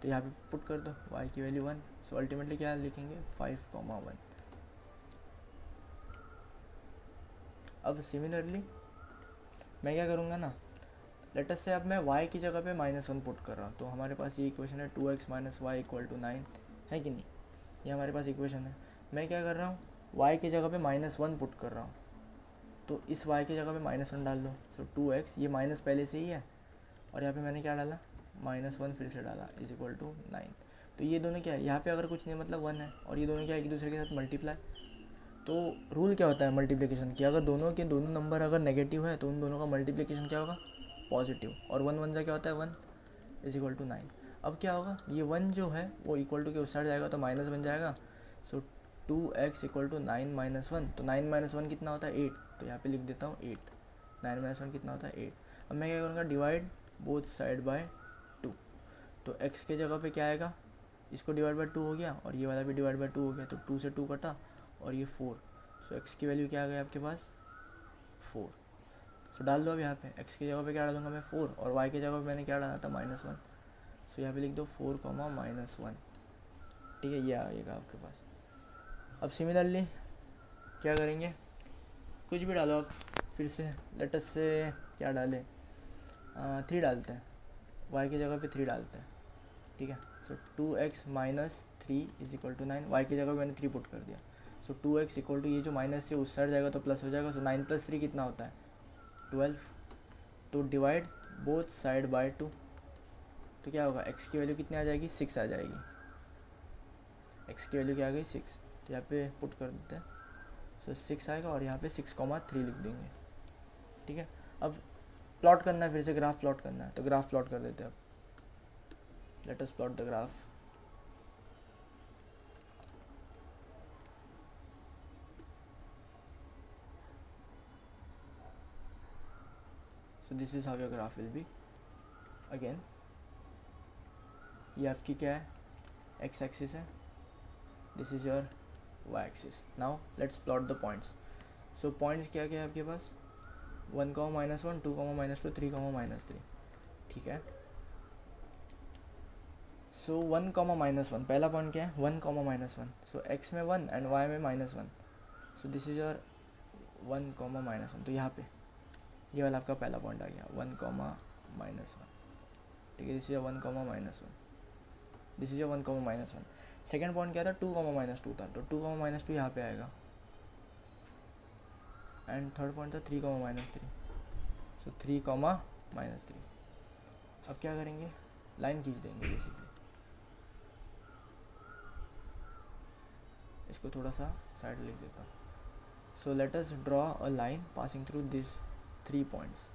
तो यहाँ पे पुट कर दो y की वैल्यू 1। सो अल्टीमेटली क्या लिखेंगे? 5, 1। अब सिमिलरली मैं क्या करूँगा ना, लेट अस से अब मैं y की जगह पे -1 पुट कर रहा हूँ, तो हमारे पास ये इक्वेशन है 2x - y = 9, है कि नहीं? ये हमारे पास इक्वेशन है। मैं क्या कर रहा हूँ, y की जगह पे -1 पुट कर रहा हूँ, तो इस y की जगह पे -1 डाल दो। सो 2x, ये माइनस पहले से ही है, और यहाँ पे मैंने क्या डाला, -1 फिर से डाला, = 9। तो ये दोनों क्या है, यहाँ पे अगर कुछ नहीं मतलब 1 है, और ये दोनों क्या है, एक दूसरे के साथ मल्टीप्लाई। तो रूल क्या होता है मल्टीप्लिकेशन की, अगर दोनों के दोनों नंबर अगर नेगेटिव है तो उन दोनों का मल्टीप्लिकेशन क्या होगा, पॉजिटिव। और 1 1 क्या होता है, 1 = 9। अब क्या होगा, ये 1 जो है वो इक्वल टू के उस साइड जाएगा तो माइनस बन जाएगा। सो 2x = 9 - 1, तो 9 - 1 कितना होता है, 8। तो यहाँ पे लिख देता हूँ 8। 9 - 1 कितना होता है, 8। अब मैं क्या करूँगा, डिवाइड बोथ साइड बाय 2। तो x के जगह पे क्या आएगा, इसको डिवाइड बाय 2 हो गया, और ये वाला भी डिवाइड बाय 2 हो गया, तो 2 से 2 कटा, और ये 4। सो x की वैल्यू क्या आ गई आपके पास, 4। सो डाल दो अब यहाँ पे, x की जगह पे क्या डालूंगा मैं, 4, और y की जगह पे मैंने क्या डाला था, -1। सो यहाँ पे लिख दो 4, -1। ठीक है, ये आएगा आपके पास। अब सिमिलरली क्या करेंगे, कुछ भी डालो आप, फिर से लेटस से क्या डालें, 3 डालते हैं, y की जगह पे 3 डालते हैं। ठीक है, सो 2x - 3 = 9, y की जगह पे मैंने 3 पुट कर दिया। सो 2x = ये जो -3 उस साइड जाएगा तो प्लस हो जाएगा। सो 9 + 3 कितना होता है, 12। तो डिवाइड बोथ साइड बाय 2। तो क्या होगा, x की वैल्यू कितनी आ जाएगी, 6 आ जाएगी। x की वैल्यू क्या आ गई, 6। तो यहाँ पे पुट कर देते हैं। सो 6 आएगा, और यहाँ पे 6,3 लिख देंगे। ठीक है, अब प्लॉट करना है, फिर से ग्राफ प्लॉट करना है, तो ग्राफ प्लॉट कर देते हैं। अब let us plot the graph. So this is how your graph will be. Again ये आपकी क्या है, x एक्सिस है, this is your y axis. Now let's plot the points. So points क्या क्या है आपके पास, 1, -1, 2, -2, 3, -3। ठीक है, सो 1, -1, पहला पॉइंट क्या है, 1, -1। सो x में 1 एंड y में -1। So this is your 1, -1। तो यहाँ पे ये वाला आपका पहला पॉइंट आ गया, 1, -1। ठीक है, this is 1, -1। This is 1, -1। Second point क्या था, 2, -2 था, तो 2, -2 यहाँ पे आएगा। एंड थर्ड पॉइंट था 3, -3। सो 3, -3। अब क्या करेंगे, लाइन खींच देंगे बेसिकली। इसको थोड़ा सा साइड लिख देता हूँ। सो let us draw a line passing through this 3 points.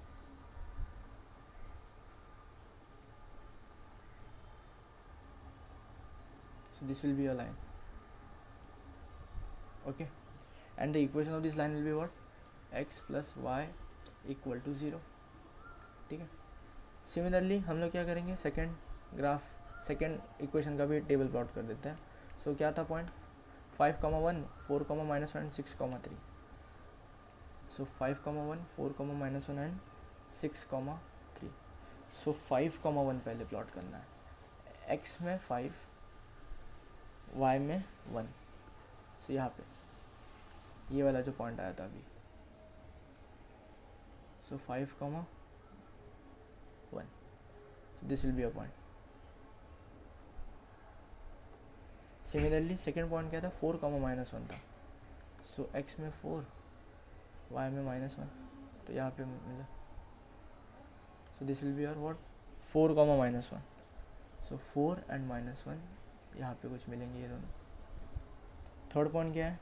So this will be a line, okay, and the equation of this line will be what, x + y = 0। ठीक है, सिमिलरली हम लोग क्या करेंगे, सेकेंड इक्वेशन का भी टेबल प्लॉट कर देते हैं। सो क्या था पॉइंट, 5, 1, 4, -1 एंड 6, 3। So 5, 1, 4, -1 and 6, 3। सो 5, 1 पहले प्लॉट करना है, x में 5, y में 1। सो यहाँ पे ये वाला जो पॉइंट आया था अभी, सो 5, 1, so this will be a point। Similarly second point क्या था, 4, -1 था। सो x में 4, y में -1, तो यहाँ पे मिला। सो this will be your what, 4, -1। So 4 and -1 यहाँ पे कुछ मिलेंगे ये दोनों। थर्ड पॉइंट क्या है,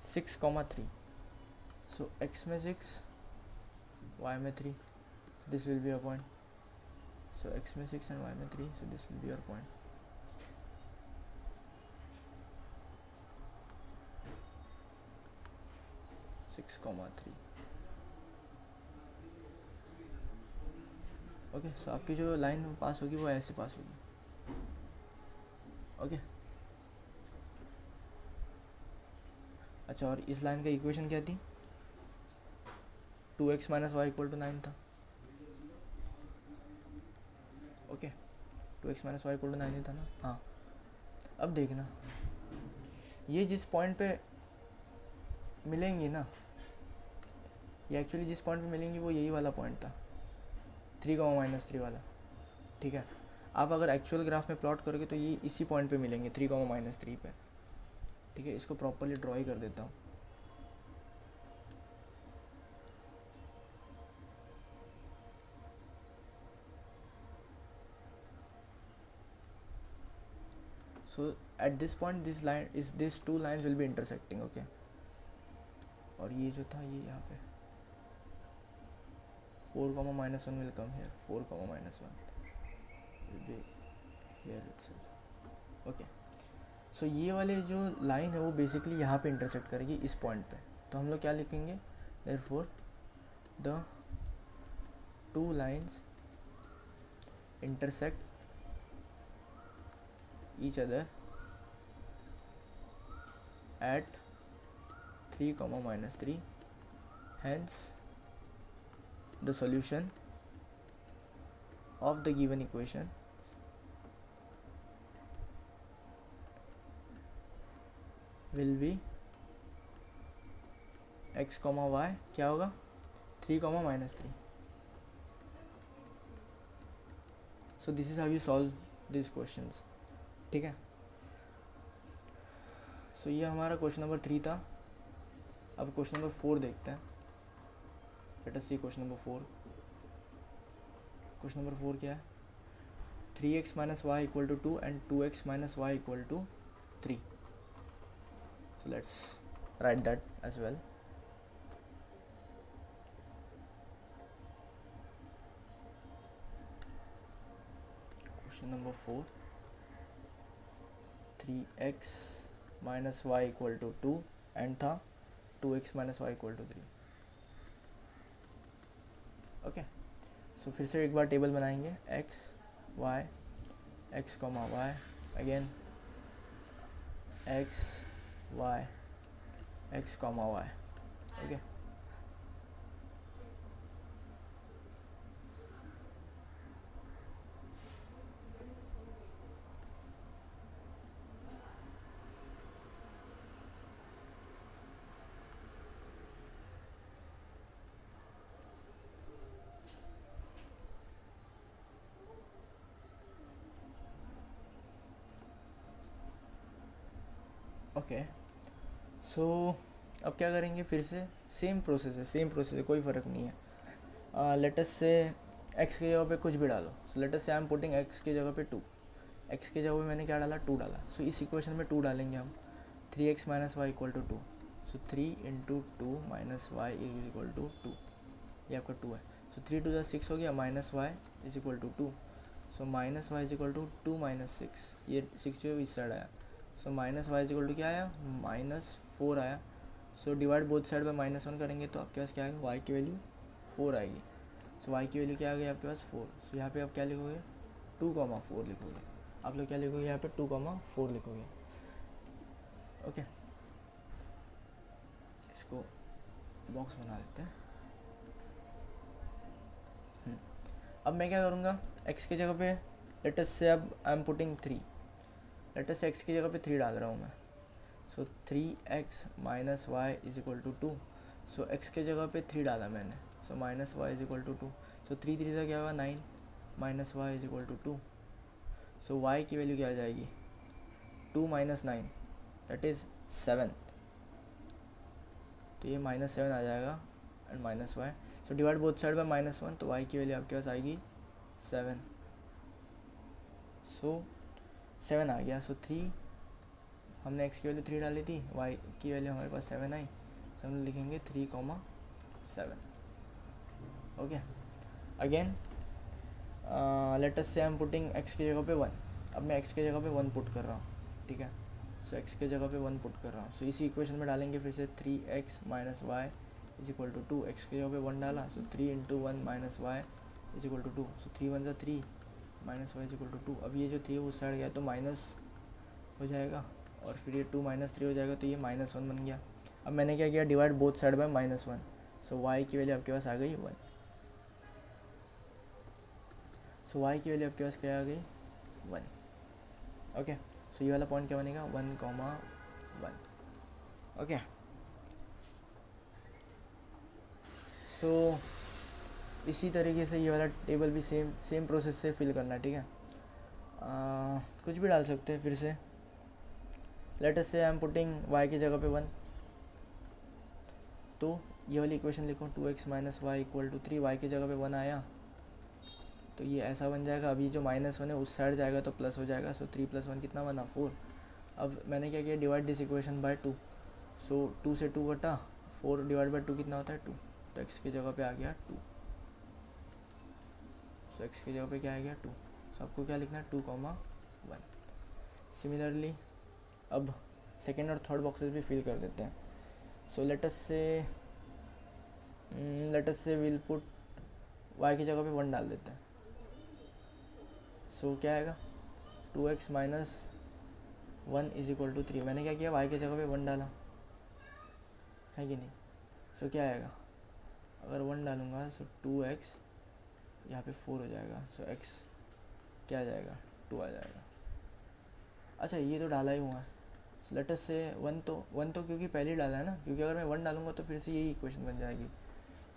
6, 3। सो x में 6, y में 3, this will be a point. So x में 6 एंड y में 3, so this will be your point. Six, 3। Okay, so आपकी जो लाइन पास होगी वो ऐसे पास होगी। ओके, अच्छा, और इस लाइन का इक्वेशन क्या थी, 2x - y = 9 था। ओके, 2x - y = 9 ही था ना। हाँ, अब देखना, ये जिस पॉइंट पे मिलेंगी ना, ये एक्चुअली जिस पॉइंट पे मिलेंगी वो यही वाला पॉइंट था। 3 कॉमा माइनस 3 वाला, ठीक है। आप अगर एक्चुअल ग्राफ में प्लॉट करोगे तो ये इसी पॉइंट पे मिलेंगे 3 कॉमा माइनस 3 पे, ठीक है। इसको प्रॉपरली ड्रॉ ही कर देता हूँ। So at this point this two lines will be intersecting, okay. और ये जो था ये यहाँ पे 4 comma minus 1 will come here, 4 comma minus 1 will be here itself, okay. So ये वाले जो लाइन है वो बेसिकली यहाँ पे इंटरसेक्ट करेगी इस पॉइंट पे, तो हम लोग क्या लिखेंगे, therefore the two lines intersect each other at 3 comma minus 3, hence the solution of the given equation will be x comma y, क्या होगा 3 comma minus 3. So this is how you solve these questions, ठीक है। सो ये हमारा question number 3 था। अब question number 4 देखते हैं। Let us see question number 4। Question number 4 क्या है, 3x minus y equal to 2 and 2x minus y equal to 3। So let's write that as well. Question number 4, 3x minus y equal to 2 and था 2x minus y equal to 3, okay. सो फिर से एक बार table बनाएंगे, x y x कॉमा y, again x y x कॉमा y, okay. Okay सो अब क्या करेंगे, फिर से सेम प्रोसेस है, कोई फ़र्क नहीं है। लेट अस से x की जगह पे कुछ भी डालो। सो लेट अस से आई एम पुटिंग x की जगह पे 2, x की जगह पे मैंने क्या डाला, 2 डाला। सो इस इक्वेशन में 2 डालेंगे हम, 3x minus y equal to 2। So 3 into 2 minus y is equal to 2, ये आपका 2 है। सो 3 2 6 हो गया, minus y is equal to 2। So minus y is equal to 2 minus 6, ये 6 जो इस साइड आया। So minus y is equal to क्या आया, -4 आया। So divide both side by -1 करेंगे तो आपके पास क्या आएगा, y की वैल्यू 4 आएगी। सो y की वैल्यू क्या आ गई आपके पास 4। सो यहाँ पे आप क्या लिखोगे, 2,4 लिखोगे। आप लोग क्या लिखोगे यहाँ पे 2,4 लिखोगे, ओके। इसको बॉक्स बना देते हैं। अब मैं क्या करूँगा, x की जगह पे लेट अस से अब I am putting 3, let us x की जगह पे 3 डाल रहा हूँ मैं। So 3x minus y is equal to 2। So x के जगह पे 3 डाला मैंने, so minus y is equal to 2। So 3 3 से क्या होगा 9, minus y is equal to 2। So y की वैल्यू क्या आ जाएगी, 2 माइनस 9 दैट इज़ 7। तो ये -7 आ जाएगा and minus y. So divide both side by -1, तो y की वैल्यू आपके पास आएगी 7। सो 7 आ गया। सो 3 हमने x की वैल्यू 3 डाली थी, y की वैल्यू हमारे पास 7 आई। तो हम लिखेंगे 3,7, ओके। अगेन लेट अस से आई एम पुटिंग x की जगह पे 1। अब मैं x की जगह पे 1 पुट कर रहा हूँ, ठीक है। सो x की जगह पे 1 पुट कर रहा हूँ। सो इसी इक्वेशन में डालेंगे फिर से 3x minus y is equal to 2। x की जगह पे 1 डाला, so 3 into 1 minus y is equal to 2। So 3 1 ज़ा 3 minus y is equal to 2। अब ये जो 3 उस साइड गया तो माइनस हो जाएगा, और फिर ये 2 माइनस 3 हो जाएगा, तो ये -1 बन गया। अब मैंने क्या किया, divide both side by -1। So y की वैल्यू आपके पास आ गई 1। सो y की वैल्यू आपके पास क्या आ गई 1, ओके। सो ये वाला पॉइंट क्या बनेगा 1,1, ओके। सो इसी तरीके से ये वाला टेबल भी सेम प्रोसेस से फिल करना है, ठीक है। कुछ भी डाल सकते हैं फिर से। लेट अस से आई एम पुटिंग y की जगह पे 1, तो ये वाली इक्वेशन लिखो 2x minus y equal to 3, y की जगह पे 1 आया तो ये ऐसा बन जाएगा। अभी जो -1 है उस साइड जाएगा तो प्लस हो जाएगा, सो 3 + 1 कितना बना 4। अब मैंने क्या किया, divide this equation by 2, so 2 से 2 कटा, 4 डिवाइड बाय 2 कितना होता है 2, तो x की जगह पे आ गया 2। सो x की जगह पे क्या आ गया 2, सो आपको क्या लिखना है 2, 1। सिमिलरली अब सेकेंड और थर्ड बॉक्सेस भी फिल कर देते हैं। सो लेट अस से विल पुट y की जगह पे 1 डाल देते हैं। सो क्या आएगा 2x minus 1 is equal to 3। मैंने क्या किया, y की जगह पे 1 डाला है कि नहीं। सो क्या आएगा, अगर 1 डालूंगा सो 2x यहाँ पे 4 हो जाएगा, सो x क्या आ जाएगा 2 आ जाएगा। अच्छा ये तो डाला ही हुआ है। लेट अस से 1 तो क्योंकि पहले ही डाला है ना, क्योंकि अगर मैं 1 डालूंगा तो फिर से यही इक्वेशन बन जाएगी।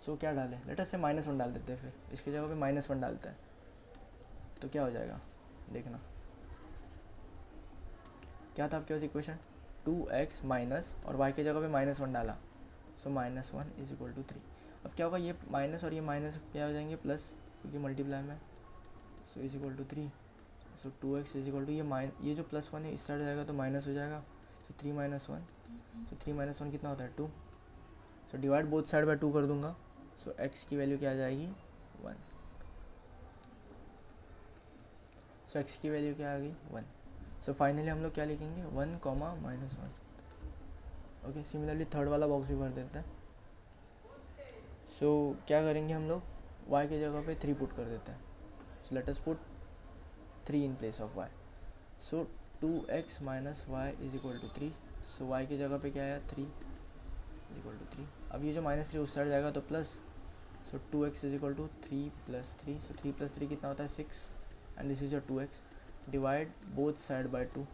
सो क्या डालें, लेट अस से -1 डाल देते हैं, फिर इसकी जगह पे -1 डालते हैं तो क्या हो जाएगा देखना। क्या था आपके पास इक्वेशन 2x माइनस और y की जगह पे -1 डाला, सो -1 इज इक्वल टू 3। अब क्या होगा, ये माइनस और ये माइनस क्या हो जाएंगे प्लस, क्योंकि मल्टीप्लाई में, so is equal to 3। So 2x is equal to ये जो +1 है इस साइड जाएगा तो माइनस हो जाएगा, सो 3 - 1, सो 3 - 1 कितना होता है 2। सो डिवाइड बोथ साइड बाय 2 कर दूंगा, सो x की वैल्यू क्या आ जाएगी 1। सो x की वैल्यू क्या आ गई 1। सो फाइनली हम लोग क्या लिखेंगे 1, -1। ओके, सिमिलरली थर्ड वाला बॉक्स भी भर देते हैं। सो क्या करेंगे हम लोग, y की जगह पे 3 पुट कर देते हैं। So let us put 3 in place of y। So 2x minus y is equal to 3। So y की जगह पे क्या आया 3 इज इक्वल टू 3। अब ये जो -3 उस साइड जाएगा तो plus, so 2x is equal to 3 + 3। So 3 + 3 कितना होता है 6, and this is your 2x। Divide both side by 2,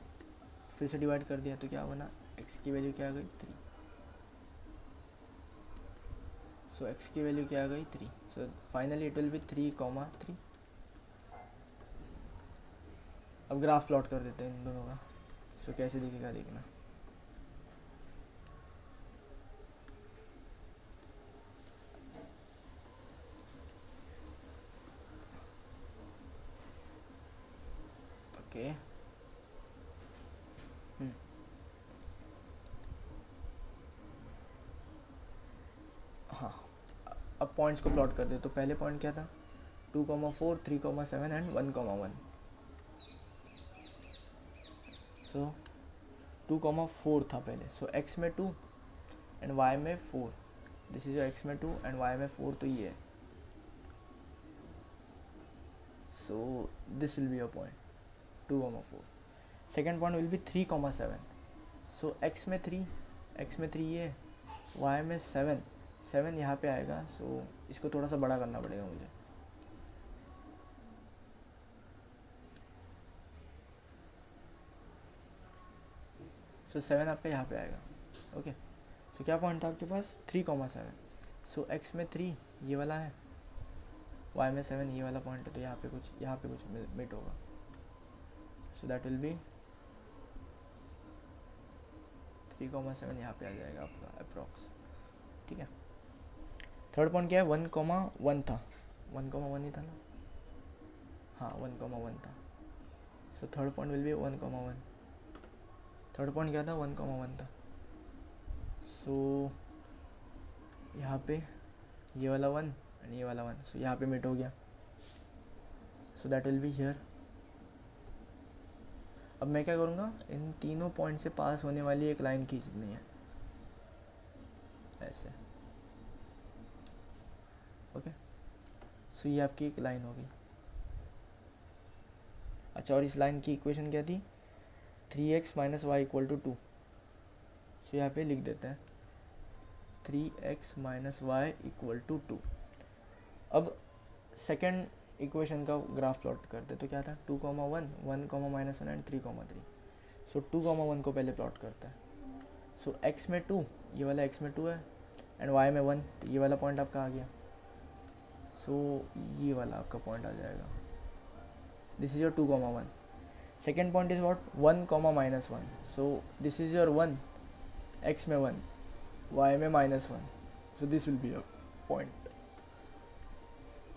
फिर से डिवाइड कर दिया तो क्या बना, x की वैल्यू क्या आ गई 3। सो x की वैल्यू क्या आ गई 3। So finally it will be 3, 3। अब ग्राफ प्लॉट कर देते हैं इन दोनों का। सो कैसे दिखेगा देखना। ओके हाँ, अब पॉइंट्स को प्लॉट कर दे। तो पहले पॉइंट क्या था 2, 4, 3, 7 एंड 1, 1। सो 2, 4 था पहले, सो x में 2 एंड y में 4। दिस इज x में 2 एंड y में 4, तो ये है। सो this will be your point 2, 4। Second point will be 3, 7। So x में 3 ये, y में 7 यहाँ पे आएगा। सो इसको थोड़ा सा बड़ा करना पड़ेगा मुझे। सो 7 आपका यहाँ पे आएगा। ओके, सो क्या पॉइंट था आपके पास 3, 7। सो x में 3 ये वाला है, y में 7 ये वाला पॉइंट है, तो यहाँ पे कुछ मिट होगा। सो दैट विल बी 3, 7 यहाँ पे आ जाएगा आपका अप्रॉक्स, ठीक है। थर्ड पॉइंट क्या है 1, 1 था, 1, 1 ही था ना, हाँ 1, 1 था। So third point will be 1, 1। Third point क्या था 1, 1 था। सो यहाँ पे ये वाला 1 एंड ये वाला 1, सो यहाँ पे मिट हो गया। So that will be here. अब मैं क्या करूँगा, इन तीनों पॉइंट से पास होने वाली एक लाइन खींचनी है ऐसे। ओके, सो ये आपकी एक लाइन होगी। अच्छा, और इस लाइन की इक्वेशन क्या थी 3x minus y equal to 2। So यहाँ पे लिख देते हैं 3x minus y equal to 2। अब सेकेंड इक्वेशन का ग्राफ प्लॉट करते तो क्या था 2, 1, 1, -1 एंड 3, 3। सो 2, 1 को पहले प्लॉट करता है। सो x में 2 ये वाला x में 2 है एंड y में 1, तो ये वाला पॉइंट आपका आ गया। सो ये वाला आपका पॉइंट आ जाएगा. This is your 2,1. Second point is what 1, -1. So this is your 1, x में 1, y में -1. सो this will be your point.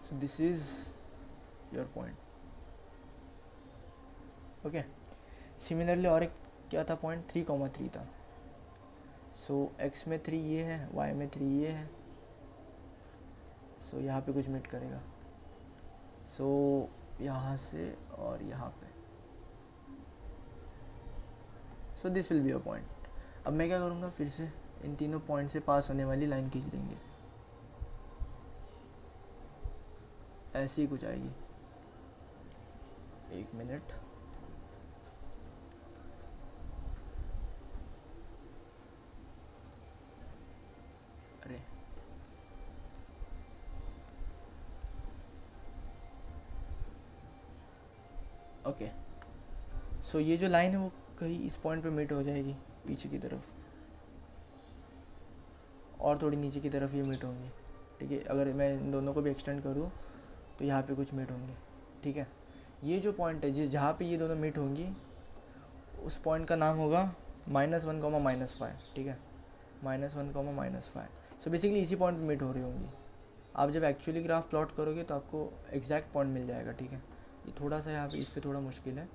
So this is your point. Okay. Similarly और एक क्या था पॉइंट 3,3 था. सो x में 3 ये है, y में 3 ये है. सो यहाँ पे कुछ मीट करेगा. सो यहाँ से और यहाँ पे. सो this will be your point. अब मैं क्या करूँगा, फिर से इन तीनों पॉइंट से पास होने वाली लाइन खींच देंगे. ऐसी ही कुछ आएगी. एक मिनट. अरे ओके. सो ये जो लाइन है वो कहीं इस पॉइंट पे मीट हो जाएगी पीछे की तरफ, और थोड़ी नीचे की तरफ ये मीट होंगी. ठीक है. अगर मैं इन दोनों को भी एक्सटेंड करूँ तो यहाँ पे कुछ मीट होंगे. ठीक है. ये जो पॉइंट है जिस जहाँ पे ये दोनों मीट होंगी उस पॉइंट का नाम होगा -1, -5. ठीक है. -1, -5. सो बेसिकली इसी पॉइंट पे मीट हो रही होंगी. आप जब एक्चुअली ग्राफ प्लॉट करोगे तो आपको एग्जैक्ट पॉइंट मिल जाएगा. ठीक है. ये थोड़ा सा यहाँ पे इस पर थोड़ा मुश्किल है,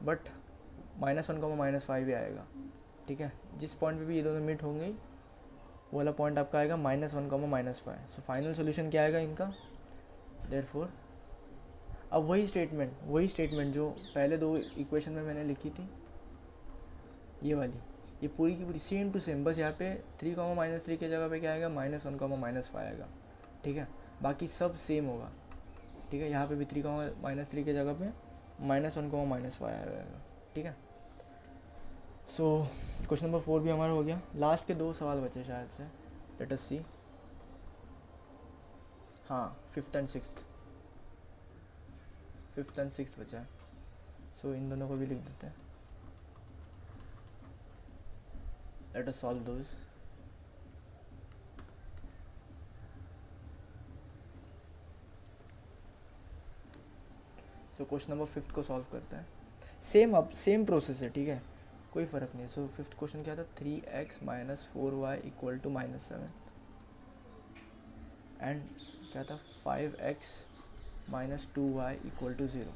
बट -1, -5 भी आएगा. ठीक है. जिस पॉइंट पे भी ये दोनों मीट होंगे वो वाला पॉइंट आपका आएगा -1, -5. सो फाइनल सोल्यूशन क्या आएगा इनका. देयरफॉर अब वही स्टेटमेंट जो पहले दो इक्वेशन में मैंने लिखी थी, ये वाली, ये पूरी की पूरी सेम टू सेम. बस यहाँ पे 3, -3 के जगह पे क्या आएगा, -1, -5 आएगा. ठीक है. बाकी सब सेम होगा. ठीक है. यहाँ पे भी 3, -3 के जगह पे -1, -5 आएगा. ठीक है. सो क्वेश्चन नंबर 4 भी हमारा हो गया. लास्ट के 2 सवाल बचे शायद से. लेट अस सी. हाँ, 5th and 6th बचा है. सो इन दोनों को भी लिख देते हैं. Let us solve those. So question number 5th को सॉल्व करते हैं. सेम प्रोसेस है. ठीक है. कोई फ़र्क नहीं. सो 5th क्वेश्चन क्या था, 3x - 4y = -7 एंड क्या था 5x - 2y = 0.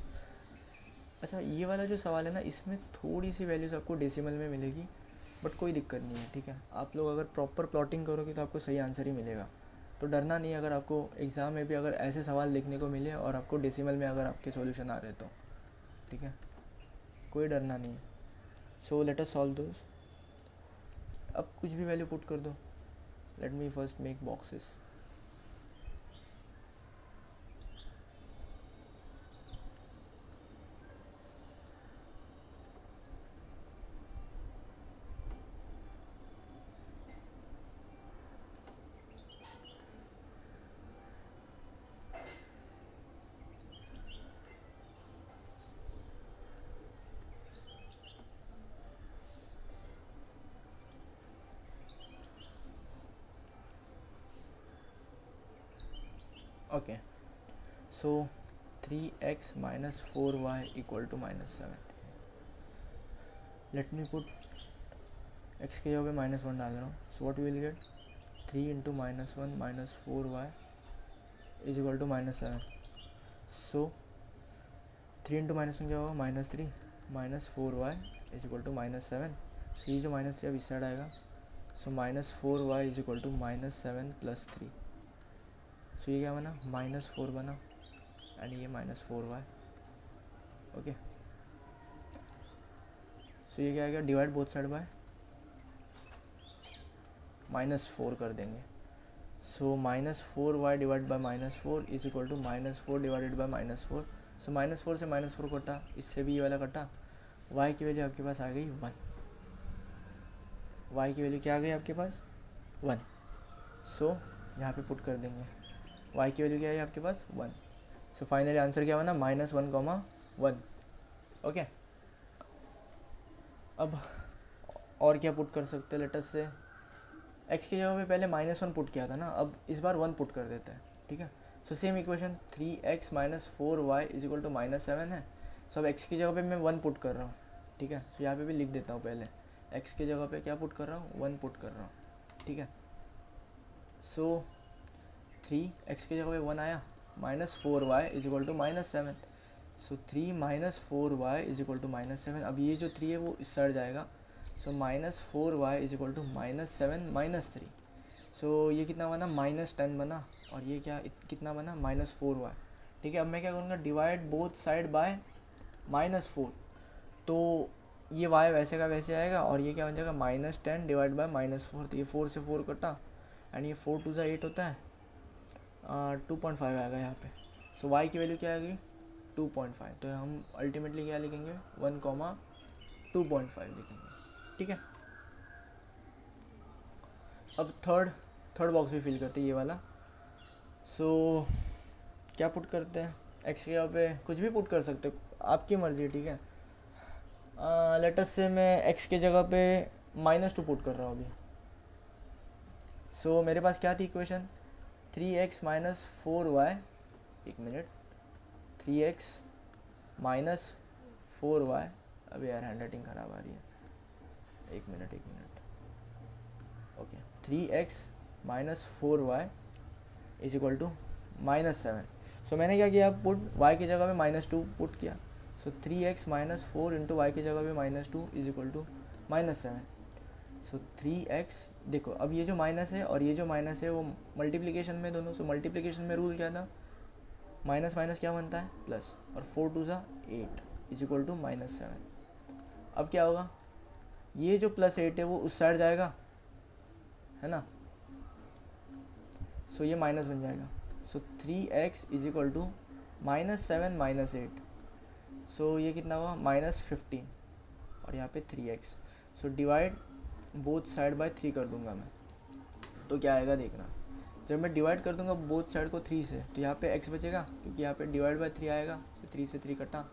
अच्छा, ये वाला जो सवाल है ना, इसमें थोड़ी सी वैल्यूज़ आपको डेसिमल में मिलेगी, बट कोई दिक्कत नहीं है. ठीक है. आप लोग अगर प्रॉपर प्लॉटिंग करोगे तो आपको सही आंसर ही मिलेगा. तो डरना नहीं अगर आपको एग्ज़ाम में भी अगर ऐसे सवाल देखने को मिले और आपको डेसिमल में अगर आपके सॉल्यूशन आ रहे तो. ठीक है. कोई डरना नहीं. सो लेट अस सॉल्व दोस. अब कुछ भी वैल्यू पुट कर दो. Let me first make boxes. Okay, so 3x - 4y = -7. Let me put x के जगह पे -1 डाल रहा हूँ. So what we will get, 3 × -1 - 4y = -7. So 3 × -1 क्या होगा, -3 - 4y = -7. So ये जो -3 अब इस साइड आएगा. So -4y = -7 + 3. सो ये क्या बना, -4 बना एंड ये -4y. ओके. सो ये क्या आएगा, डिवाइड बोथ साइड बाय -4 कर देंगे. सो -4y divide by -4 = -4 divided by -4. सो -4 से -4 कटा, इससे भी ये वाला कटा. y की वैल्यू आपके पास आ गई 1. y की वैल्यू क्या आ गई आपके पास, 1. सो यहाँ पे पुट कर देंगे. y की वैल्यू क्या है आपके पास, 1. सो फाइनली आंसर क्या बना, -1, 1. ओके. अब और क्या पुट कर सकते हैं, लेटस से x की जगह पे पहले -1 पुट किया था ना, अब इस बार 1 पुट कर देते हैं. ठीक है. So same equation 3x minus 4y is equal to -7 है। सो अब x की जगह पे मैं 1 पुट कर रहा हूँ, ठीक है। सो यहाँ पे भी लिख देता हूँ, पहले x की जगह पे क्या पुट कर रहा हूँ, 1 पुट कर रहा हूँ, ठीक है। सो 3x की जगह पे 1 आया, -4y is equal to -7। So 3 minus 4y is equal to -7। अब ये जो 3 है वो इस साइड जाएगा, सो -4y इज इक्वल टू -7 -3। सो ये कितना बना, -10 बना, और ये क्या कितना बना, -4y, ठीक है। अब मैं क्या करूँगा, डिवाइड बोथ साइड बाय -4, तो ये y वैसे का वैसे आएगा, और ये क्या बन जाएगा, -10 डिवाइड बाय -4, तो ये 4 से 4 कटा, एंड ये 4 2 8 होता है, 2.5 आएगा यहाँ पे। सो y की वैल्यू क्या आएगी, 2.5। तो हम अल्टीमेटली क्या लिखेंगे, 1,2.5 लिखेंगे, ठीक है। अब थर्ड बॉक्स भी फिल करते हैं, ये वाला। सो क्या पुट करते हैं, x के जगह पे कुछ भी पुट कर सकते हो, आपकी मर्जी, ठीक है। लेटस से मैं x के जगह पे -2 पुट कर रहा हूँ अभी। सो मेरे पास क्या थी इक्वेशन, 3x माइनस 4y, एक मिनट, 3x माइनस 4y, अभी यार हैंड राइटिंग ख़राब आ रही है, एक minute, okay, 3x minus 4y is equal to -7। So मैंने क्या किया, पुट y की जगह पे -2 पुट किया। सो 3x माइनस 4 इंटू वाई की जगह पे -2 is equal to -7। So 3x, देखो अब ये जो माइनस है और ये जो माइनस है वो मल्टीप्लिकेशन में दोनों, सो मल्टीप्लिकेशन में रूल क्या था, माइनस माइनस क्या बनता है, प्लस, और 4 2 8 इज इक्वल टू -7। अब क्या होगा, ये जो +8 है वो उस साइड जाएगा, है ना, सो ये माइनस बन जाएगा। सो 3x इज इक्वल टू -7 -8, सो ये कितना हुआ, -15, और यहाँ पे 3x। सो डिवाइड बोथ साइड बाय 3 कर दूंगा मैं, तो क्या आएगा देखना, जब मैं डिवाइड कर दूंगा बोथ साइड को 3 से, तो यहाँ पे x बचेगा, क्योंकि यहाँ पे डिवाइड बाय 3 आएगा, तो 3 से 3 कटा,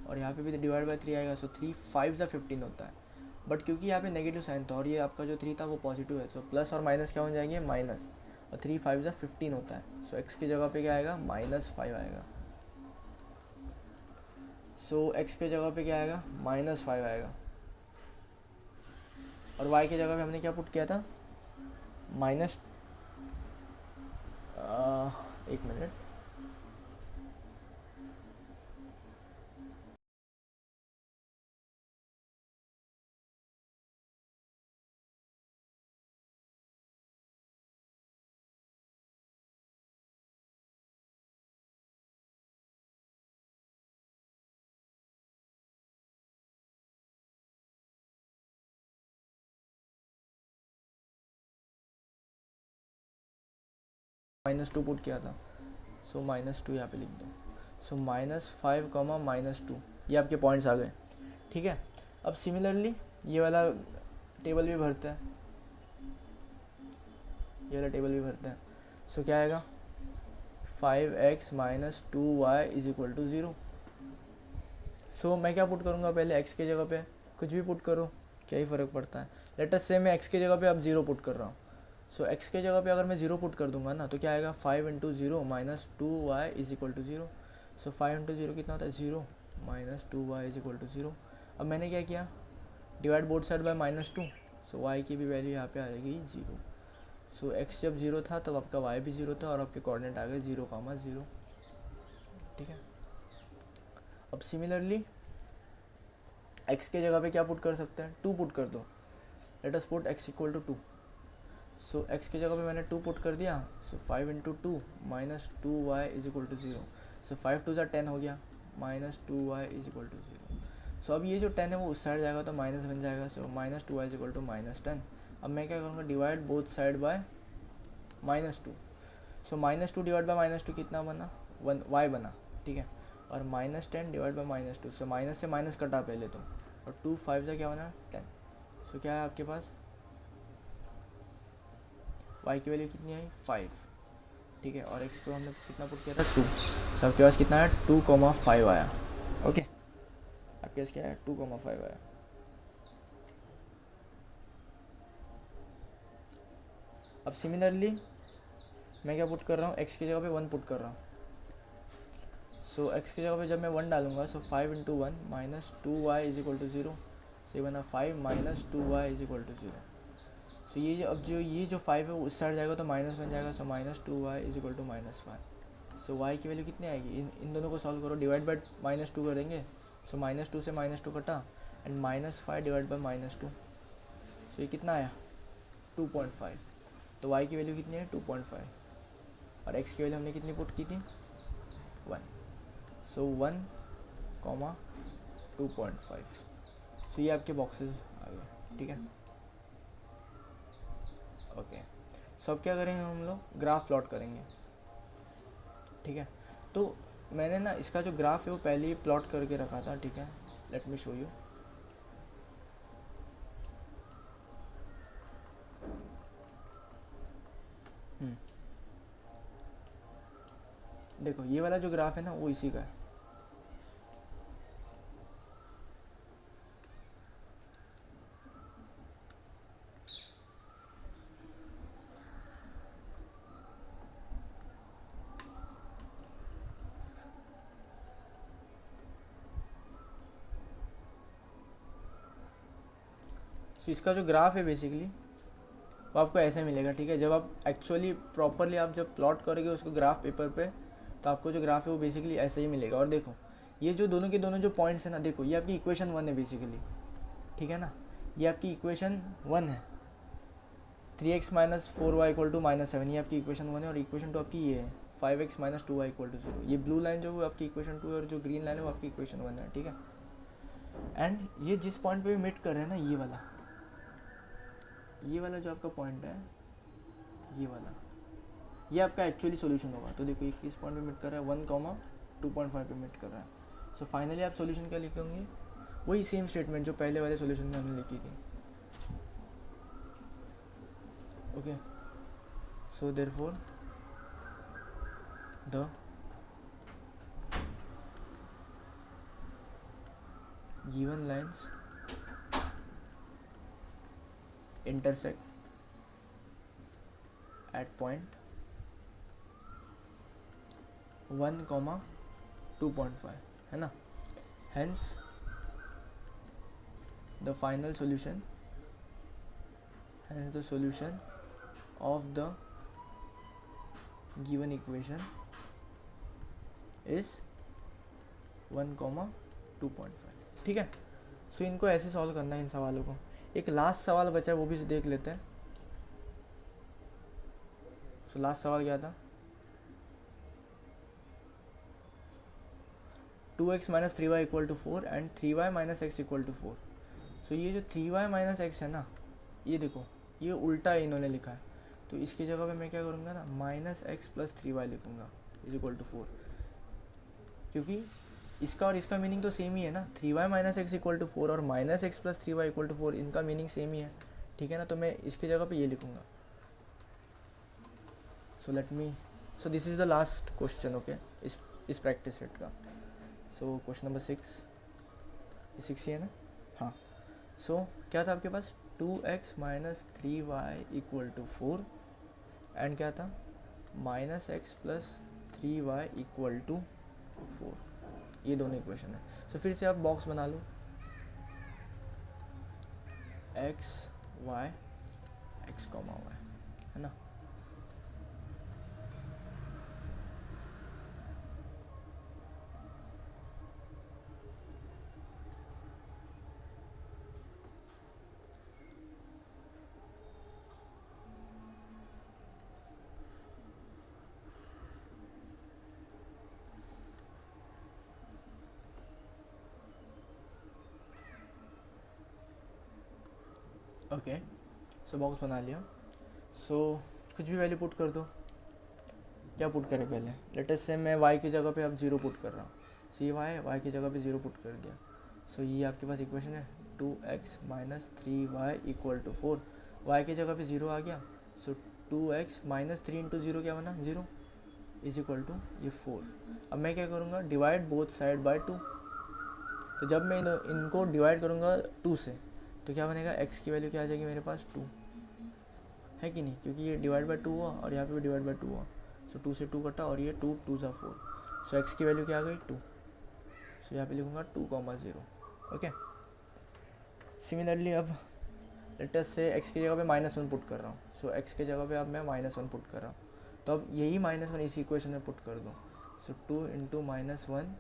और यहाँ पे भी डिवाइड बाय 3 आएगा, सो 3 5 ज़ा 15 होता है। बट क्योंकि यहाँ पे नेगेटिव साइन था और ये आपका जो 3 था वो पॉजिटिव है, सो प्लस और माइनस क्या हो जाएंगे, माइनस, और 3 5 ज़ा 15 होता है। सो x की जगह पे क्या आएगा, -5 आएगा। सो x के जगह पे क्या आएगा, -5 आएगा, और y की जगह पे हमने क्या पुट किया था, माइनस, एक मिनट, -2 पुट किया था, सो -2 यहाँ पे लिख दो। सो -5 -2, ये आपके पॉइंट्स आ गए, ठीक है। अब सिमिलरली ये वाला टेबल भी भरते हैं, ये वाला टेबल भी भरते हैं। सो क्या आएगा, 5x - 2y is equal to 0। सो मैं क्या पुट करूँगा, पहले x की जगह पे कुछ भी पुट करो, क्या ही फ़र्क पड़ता है। लेट अस से मैं x की जगह पे अब 0 पुट कर रहा हूँ। सो x के जगह पे अगर मैं 0 पुट कर दूंगा ना, तो क्या आएगा, 5 into 0 -2y is equal to 0। So 5 into 0 कितना होता है, 0, -2y इज इक्वल टू 0। अब मैंने क्या किया, divide both side by -2, so y की भी वैल्यू यहाँ पे आ जाएगी 0। सो x जब 0 था तब आपका y भी 0 था, और आपके कोऑर्डिनेट आ गए 0, 0, ठीक है। अब सिमिलरली x के जगह पे क्या पुट कर सकते हैं, 2 पुट कर दो। Let us put x equal to 2। So x की जगह पे मैंने 2 पुट कर दिया, so 5 into 2 -2y is equal to 0। So 5 2 10 हो गया, -2y इज इक्वल टू 0। सो अब ये जो 10 है वो उस साइड जाएगा तो माइनस बन जाएगा, सो -2y इज इक्वल टू -10। अब मैं क्या करूँगा, divide both side by -2। So -2 divide by -2 कितना बना, 1y बना, ठीक है। और -10 डिवाइड बाय -2, सो माइनस से माइनस कटा पहले तो, और 2 5 का क्या बना, 10। सो क्या है आपके पास, y की वैल्यू कितनी आई, 5, ठीक है, और x को हमने कितना पुट किया था, 2। सो आपके पास कितना है, 2,5 आया, ओके। आपके पास क्या है, 2,5 आया। अब सिमिलरली मैं क्या पुट कर रहा हूँ, x की जगह पे 1 पुट कर रहा हूँ। सो x की जगह पे जब मैं 1 डालूंगा, so 5 into 1 minus 2y is equal to 0। So ये बना 5 minus 2y is equal to 0। So ये अब जो 5 है वो उस साइड जाएगा तो माइनस बन जाएगा। So minus 2y is equal to minus 5। So y की वैल्यू कितनी आएगी, इन दोनों को सॉल्व करो, डिवाइड बाई -2 करेंगे। सो -2 से -2 कटा एंड -5 डिवाइड बाई -2। सो ये कितना आया 2.5। तो y की वैल्यू कितनी है 2.5 और x की वैल्यू हमने कितनी पुट की थी 1। सो 1, 2.5। सो ये आपके बॉक्सेस आ गए, ठीक है। ओके, सो अब क्या करेंगे, हम लोग ग्राफ प्लॉट करेंगे, ठीक है। तो मैंने ना इसका जो ग्राफ है वो पहले ही प्लॉट करके रखा था, ठीक है। Let me show you. देखो ये वाला जो ग्राफ है ना वो इसी का है। तो इसका जो ग्राफ है बेसिकली वो आपको ऐसे मिलेगा, ठीक है। जब आप एक्चुअली प्रॉपरली आप जब प्लॉट करोगे उसको ग्राफ पेपर पे, तो आपको जो ग्राफ है वो बेसिकली ऐसे ही मिलेगा। और देखो ये जो दोनों के दोनों जो पॉइंट्स है ना, देखो ये आपकी इक्वेशन 1 है बेसिकली, ठीक है ना। ये आपकी इक्वेशन 1 है, 3x minus 4y equal to -7, ये आपकी इक्वेशन 1 है। और इक्वेशन 2 आपकी ये है 5x minus 2y equal to 0। ये ब्लू लाइन जो है वो आपकी इक्वेशन 2 है और जो ग्रीन लाइन है वो आपकी इक्वेशन 1 है, ठीक है। एंड ये जिस पॉइंट पे मीट कर रहे हैं ना, ये वाला जो आपका पॉइंट है, ये वाला, ये आपका एक्चुअली सॉल्यूशन होगा। तो देखो ये किस पॉइंट पे मीट कर रहा है 1, 2.5 पे मीट कर रहा है। सो फाइनली आप सॉल्यूशन क्या लिखेंगे, वही सेम स्टेटमेंट जो पहले वाले सॉल्यूशन में हमने लिखी थी। Okay, so therefore the given lines intersect at point 1, 2.5 है ना। hence the solution of the given equation is 1, 2.5, ठीक है। सो इनको ऐसे सॉल्व करना है इन सवालों को। एक लास्ट सवाल बचा है वो भी देख लेते हैं। सो लास्ट सवाल क्या था, 2x minus 3y equal to 4 and 3y minus x equal to 4। So ये जो 3y माइनस एक्स है ना, ये देखो ये उल्टा इन्होंने लिखा है। तो इसकी जगह पे मैं क्या करूँगा ना, -x प्लस 3y लिखूँगा इज इक्वल टू 4, क्योंकि इसका और इसका मीनिंग तो सेम ही है ना। 3y minus x equal to 4 और -x plus 3y equal to 4, इनका मीनिंग सेम ही है, ठीक है ना। तो मैं इसकी जगह पे ये लिखूँगा। सो this is the last question, okay, इस प्रैक्टिस सेट का। सो क्वेश्चन नंबर 6 ही है ना, हाँ। सो क्या था आपके पास, 2x minus 3y equal to 4 and क्या था -x plus 3y equal to 4, ये दोनों इक्वेशन है। सो फिर से आप बॉक्स बना लो, x y x, y, है ना। ओके, सो बॉक्स बना लिया। सो कुछ भी वैल्यू पुट कर दो। क्या पुट करें पहले, लेट अस से मैं y की जगह पे अब 0 पुट कर रहा हूँ। सो ये y की जगह पे 0 पुट कर दिया। सो ये आपके पास इक्वेशन है 2x minus 3y equal to 4। y की जगह पे 0 आ गया। सो 2x माइनस 3 इंटू 0 क्या बना 0 इज इक्वल टू ये 4। अब मैं क्या करूँगा, डिवाइड बोथ साइड बाय 2। तो जब मैं इनको डिवाइड करूँगा 2 से, तो क्या बनेगा, x की वैल्यू क्या आ जाएगी मेरे पास 2, है कि नहीं, क्योंकि ये डिवाइड बाय 2 हुआ और यहाँ पे भी डिवाइड बाय 2 हुआ। सो 2 से 2 कटा और ये 2 2 सा 4, सो एक्स की वैल्यू क्या आ गई 2, सो यहाँ पे लिखूँगा 2,0। ओके, सिमिलरली अब लेट अस से एक्स की जगह पे -1 पुट कर रहा हूँ, सो एक्स की जगह पे अब मैं -1 पुट कर रहा हूँ, तो अब यही -1 इसी इक्वेशन में पुट कर दूँ, सो 2 × -1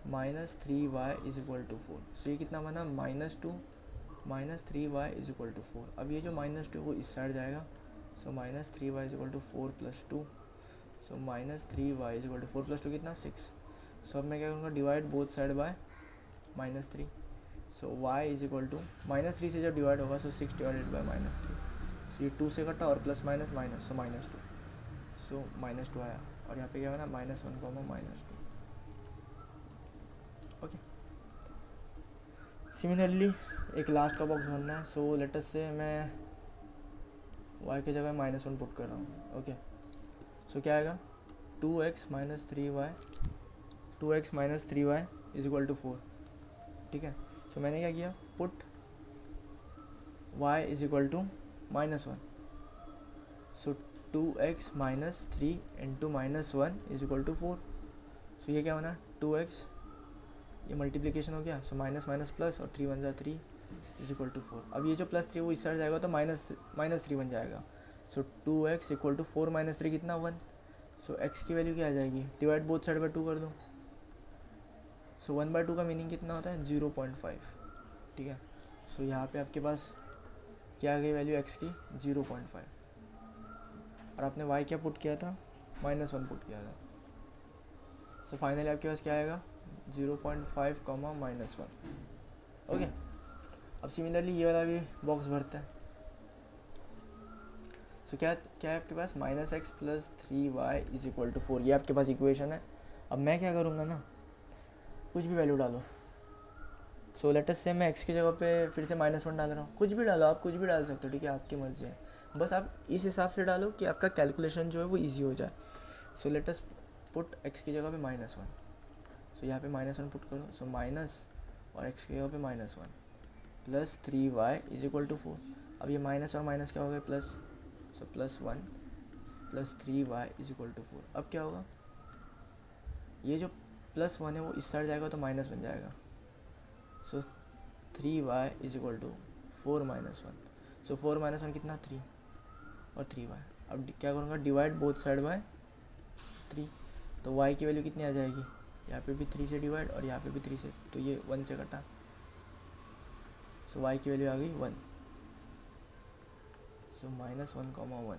-3y = 4, सो ये कितना बना -2 -3y = 4। अब ये जो -2 वो इस साइड जाएगा, सो -3y = 4 + 2, सो -3y = 4 + 2 कितना 6। सो अब मैं क्या करूँगा, divide both side bye -3, so y = -3 से जब डिवाइड होगा सो 6 डिवाइडेड बाय -3, सो ये 2 से कटा और प्लस माइनस माइनस, सो -2, सो -2 आया और यहाँ पे क्या बना -1, -2। ओके, सिमिलरली एक लास्ट का बॉक्स बनना है, सो लेट अस से मैं y की जगह -1 पुट कर रहा हूँ। ओके, सो क्या आएगा 2x - 3y = 4। ठीक है, सो मैंने क्या किया, पुट y = -1, सो 2x - 3 × -1 = 4, सो ये क्या बना 2x, ये मल्टीप्लिकेशन हो गया, सो माइनस माइनस प्लस और 3 × 3 = 4। अब ये जो +3 वो इस साइड जाएगा तो -3 बन जाएगा, सो 2x = 4 - 3 कितना 1, सो x की वैल्यू क्या आ जाएगी, डिवाइड बोथ साइड बाय 2 कर दो, सो 1/2 का मीनिंग कितना होता है 0.5। ठीक है, सो यहाँ पे आपके पास क्या आ गई वैल्यू x की 0.5, और आपने y क्या पुट किया था -1 पुट किया था, सो फाइनली आपके पास क्या आएगा 0.5, -1। ओके, अब सिमिलरली ये वाला भी बॉक्स भरता है, सो क्या है आपके पास -x + 3y = 4, ये आपके पास इक्वेशन है। अब मैं क्या करूँगा ना, कुछ भी वैल्यू डालो, सो लेट अस से मैं x की जगह पे फिर से -1 डाल रहा हूँ, कुछ भी डालो, आप कुछ भी डाल सकते हो, ठीक है, आपकी मर्जी है, बस आप इस हिसाब से डालो कि आपका कैलकुलेशन जो है वो ईजी हो जाए। सो लेट अस पुट x की जगह पे -1, सो यहाँ पे -1 पुट करो, सो माइनस और x की जगह पे -1 + 3y = 4। अब ये माइनस और माइनस क्या हो गया प्लस, सो +1 + 3y = 4। अब क्या होगा, ये जो +1 है वो इस साइड जाएगा तो माइनस बन जाएगा, सो 3y = 4 - 1, सो 4 - 1 कितना 3 और 3y। अब क्या करूँगा, डिवाइड बोथ साइड बाय 3, तो y की वैल्यू कितनी आ जाएगी, यहाँ पे भी 3 से डिवाइड और यहाँ पे भी 3 से, तो ये 1 से कटा, सो y की वैल्यू आ गई 1, सो -1, 1।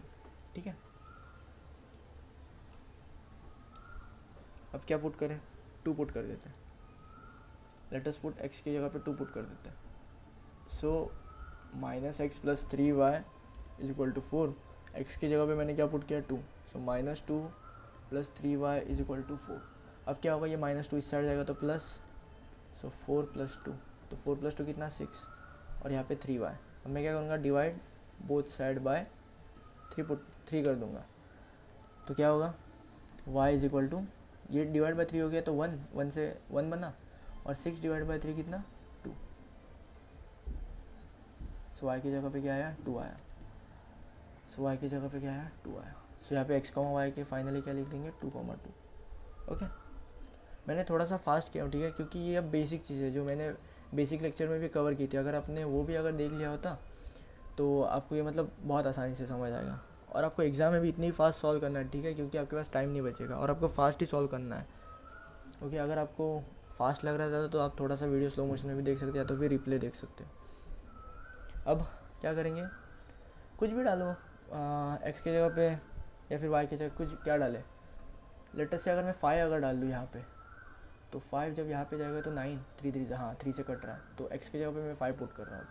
ठीक है, अब क्या पुट करें, 2 पुट कर देते हैं, लेट अस पुट x की जगह पे 2 पुट कर देते हैं, सो -x + 3y = 4, x की जगह पे मैंने क्या पुट किया 2, सो -2 + 3y = 4। अब क्या होगा, ये -2 इस साइड जाएगा तो प्लस, सो 4 + 2, तो 4 + 2 कितना 6 और यहाँ पे 3y। अब मैं क्या करूँगा, डिवाइड बोथ साइड बाय 3 कर दूँगा, तो क्या होगा y = ये डिवाइड बाय 3 हो गया तो 1 से 1 बना, और 6 डिवाइड बाय 3 कितना 2, सो y की जगह पे क्या आया 2 आया, सो y की जगह पे क्या आया 2 आया, सो यहाँ पे x, y के फाइनली क्या लिख देंगे 2, 2। ओके, मैंने थोड़ा सा फास्ट किया, ठीक है, क्योंकि ये अब बेसिक चीज़ है जो मैंने बेसिक लेक्चर में भी कवर की थी, अगर आपने वो भी अगर देख लिया होता तो आपको ये मतलब बहुत आसानी से समझ आएगा, और आपको एग्ज़ाम में भी इतनी फास्ट सॉल्व करना है, ठीक है, क्योंकि आपके पास टाइम नहीं बचेगा और आपको फास्ट ही सॉल्व करना है। ओके, अगर आपको फास्ट लग रहा था तो आप थोड़ा सा वीडियो स्लो मोशन में भी देख सकते हैं, या तो फिर रिप्ले देख सकते हैं। अब क्या करेंगे, कुछ भी डालो, एक्स की जगह पे या फिर वाई की जगह कुछ क्या डाले, लेटेस्ट से अगर मैं 5 अगर डाल दूँ यहाँ पे, तो 5 जब यहाँ पे जाएगा तो 9, 3 हाँ 3 से कट रहा है, तो x की जगह पे मैं 5 पुट कर रहा हूँ,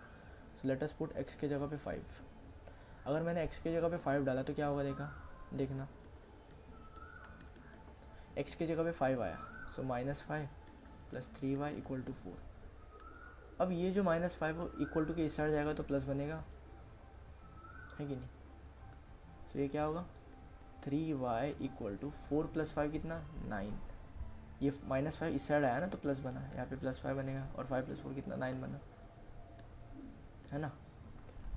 सो लेट अस पुट x की जगह पे 5। अगर मैंने x की जगह पे 5 डाला तो क्या होगा, देखना x की जगह पे 5 आया, सो -5 + 3y = 4। अब ये जो -5 वो इक्वल टू के इस साइड जाएगा तो प्लस बनेगा, है कि नहीं, सो ये क्या होगा 3y = 4 + 5 कितना 9, ये -5 इस साइड आया ना तो प्लस बना, यहाँ पे +5 बनेगा, और 5 + 4 कितना 9 बना, है ना।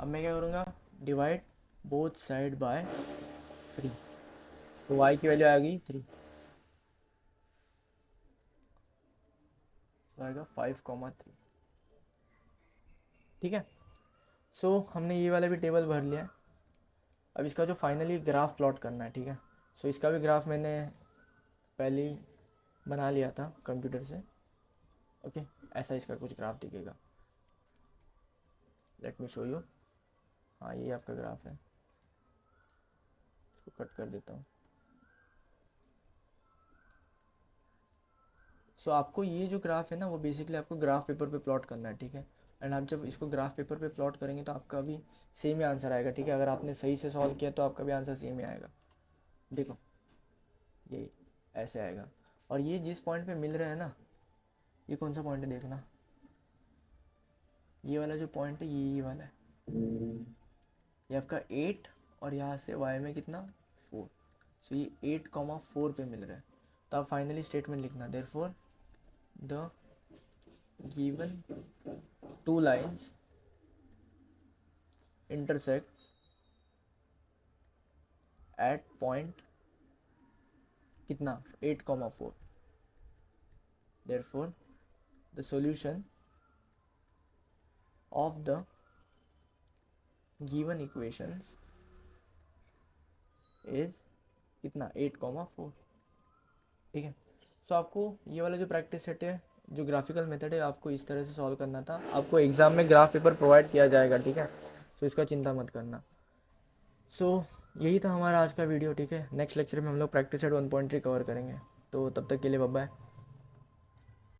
अब मैं क्या करूँगा, डिवाइड बोथ साइड बाय 3, तो y की वैल्यू आ गई 3, तो आएगा 5,3। ठीक है। सो हमने ये वाला भी टेबल भर लिया है। अब इसका जो फाइनली ग्राफ प्लॉट करना है, ठीक है। सो इसका भी ग्राफ मैंने पहले ही बना लिया था कंप्यूटर से। ओके, ऐसा इसका कुछ ग्राफ दिखेगा। Let me show you. हाँ, ये आपका ग्राफ है। इसको कट कर देता हूँ। सो आपको ये जो ग्राफ है ना, वो बेसिकली आपको ग्राफ पेपर पे प्लॉट करना है, ठीक है। एंड आप जब इसको ग्राफ पेपर पे प्लॉट करेंगे तो आपका भी सेम ही आंसर आएगा, ठीक है। अगर आपने सही से सॉल्व किया तो आपका भी आंसर सेम ही आएगा। देखो, ये ऐसे आएगा। और ये जिस पॉइंट पे मिल रहे हैं ना, ये कौन सा पॉइंट है देखना। ये वाला जो पॉइंट है, ये वाला है। ये आपका 8 और यहाँ से y में कितना 4। सो ये 8,4 पे मिल रहा है। तो आप फाइनली स्टेटमेंट लिखना, therefore the given two lines intersect at point कितना 8,4। therefore the solution of the given equations is कितना 8,4। ठीक है। सो आपको ये वाला जो प्रैक्टिस सेट है, जो ग्राफिकल मेथड है, आपको इस तरह से सॉल्व करना था। आपको एग्जाम में ग्राफ पेपर प्रोवाइड किया जाएगा, ठीक है। सो इसका चिंता मत करना। सो यही था हमारा आज का वीडियो, ठीक है। नेक्स्ट लेक्चर में हम लोग प्रैक्टिस सेट 1.3 कवर करेंगे। तो तब तक के लिए बाय बाय।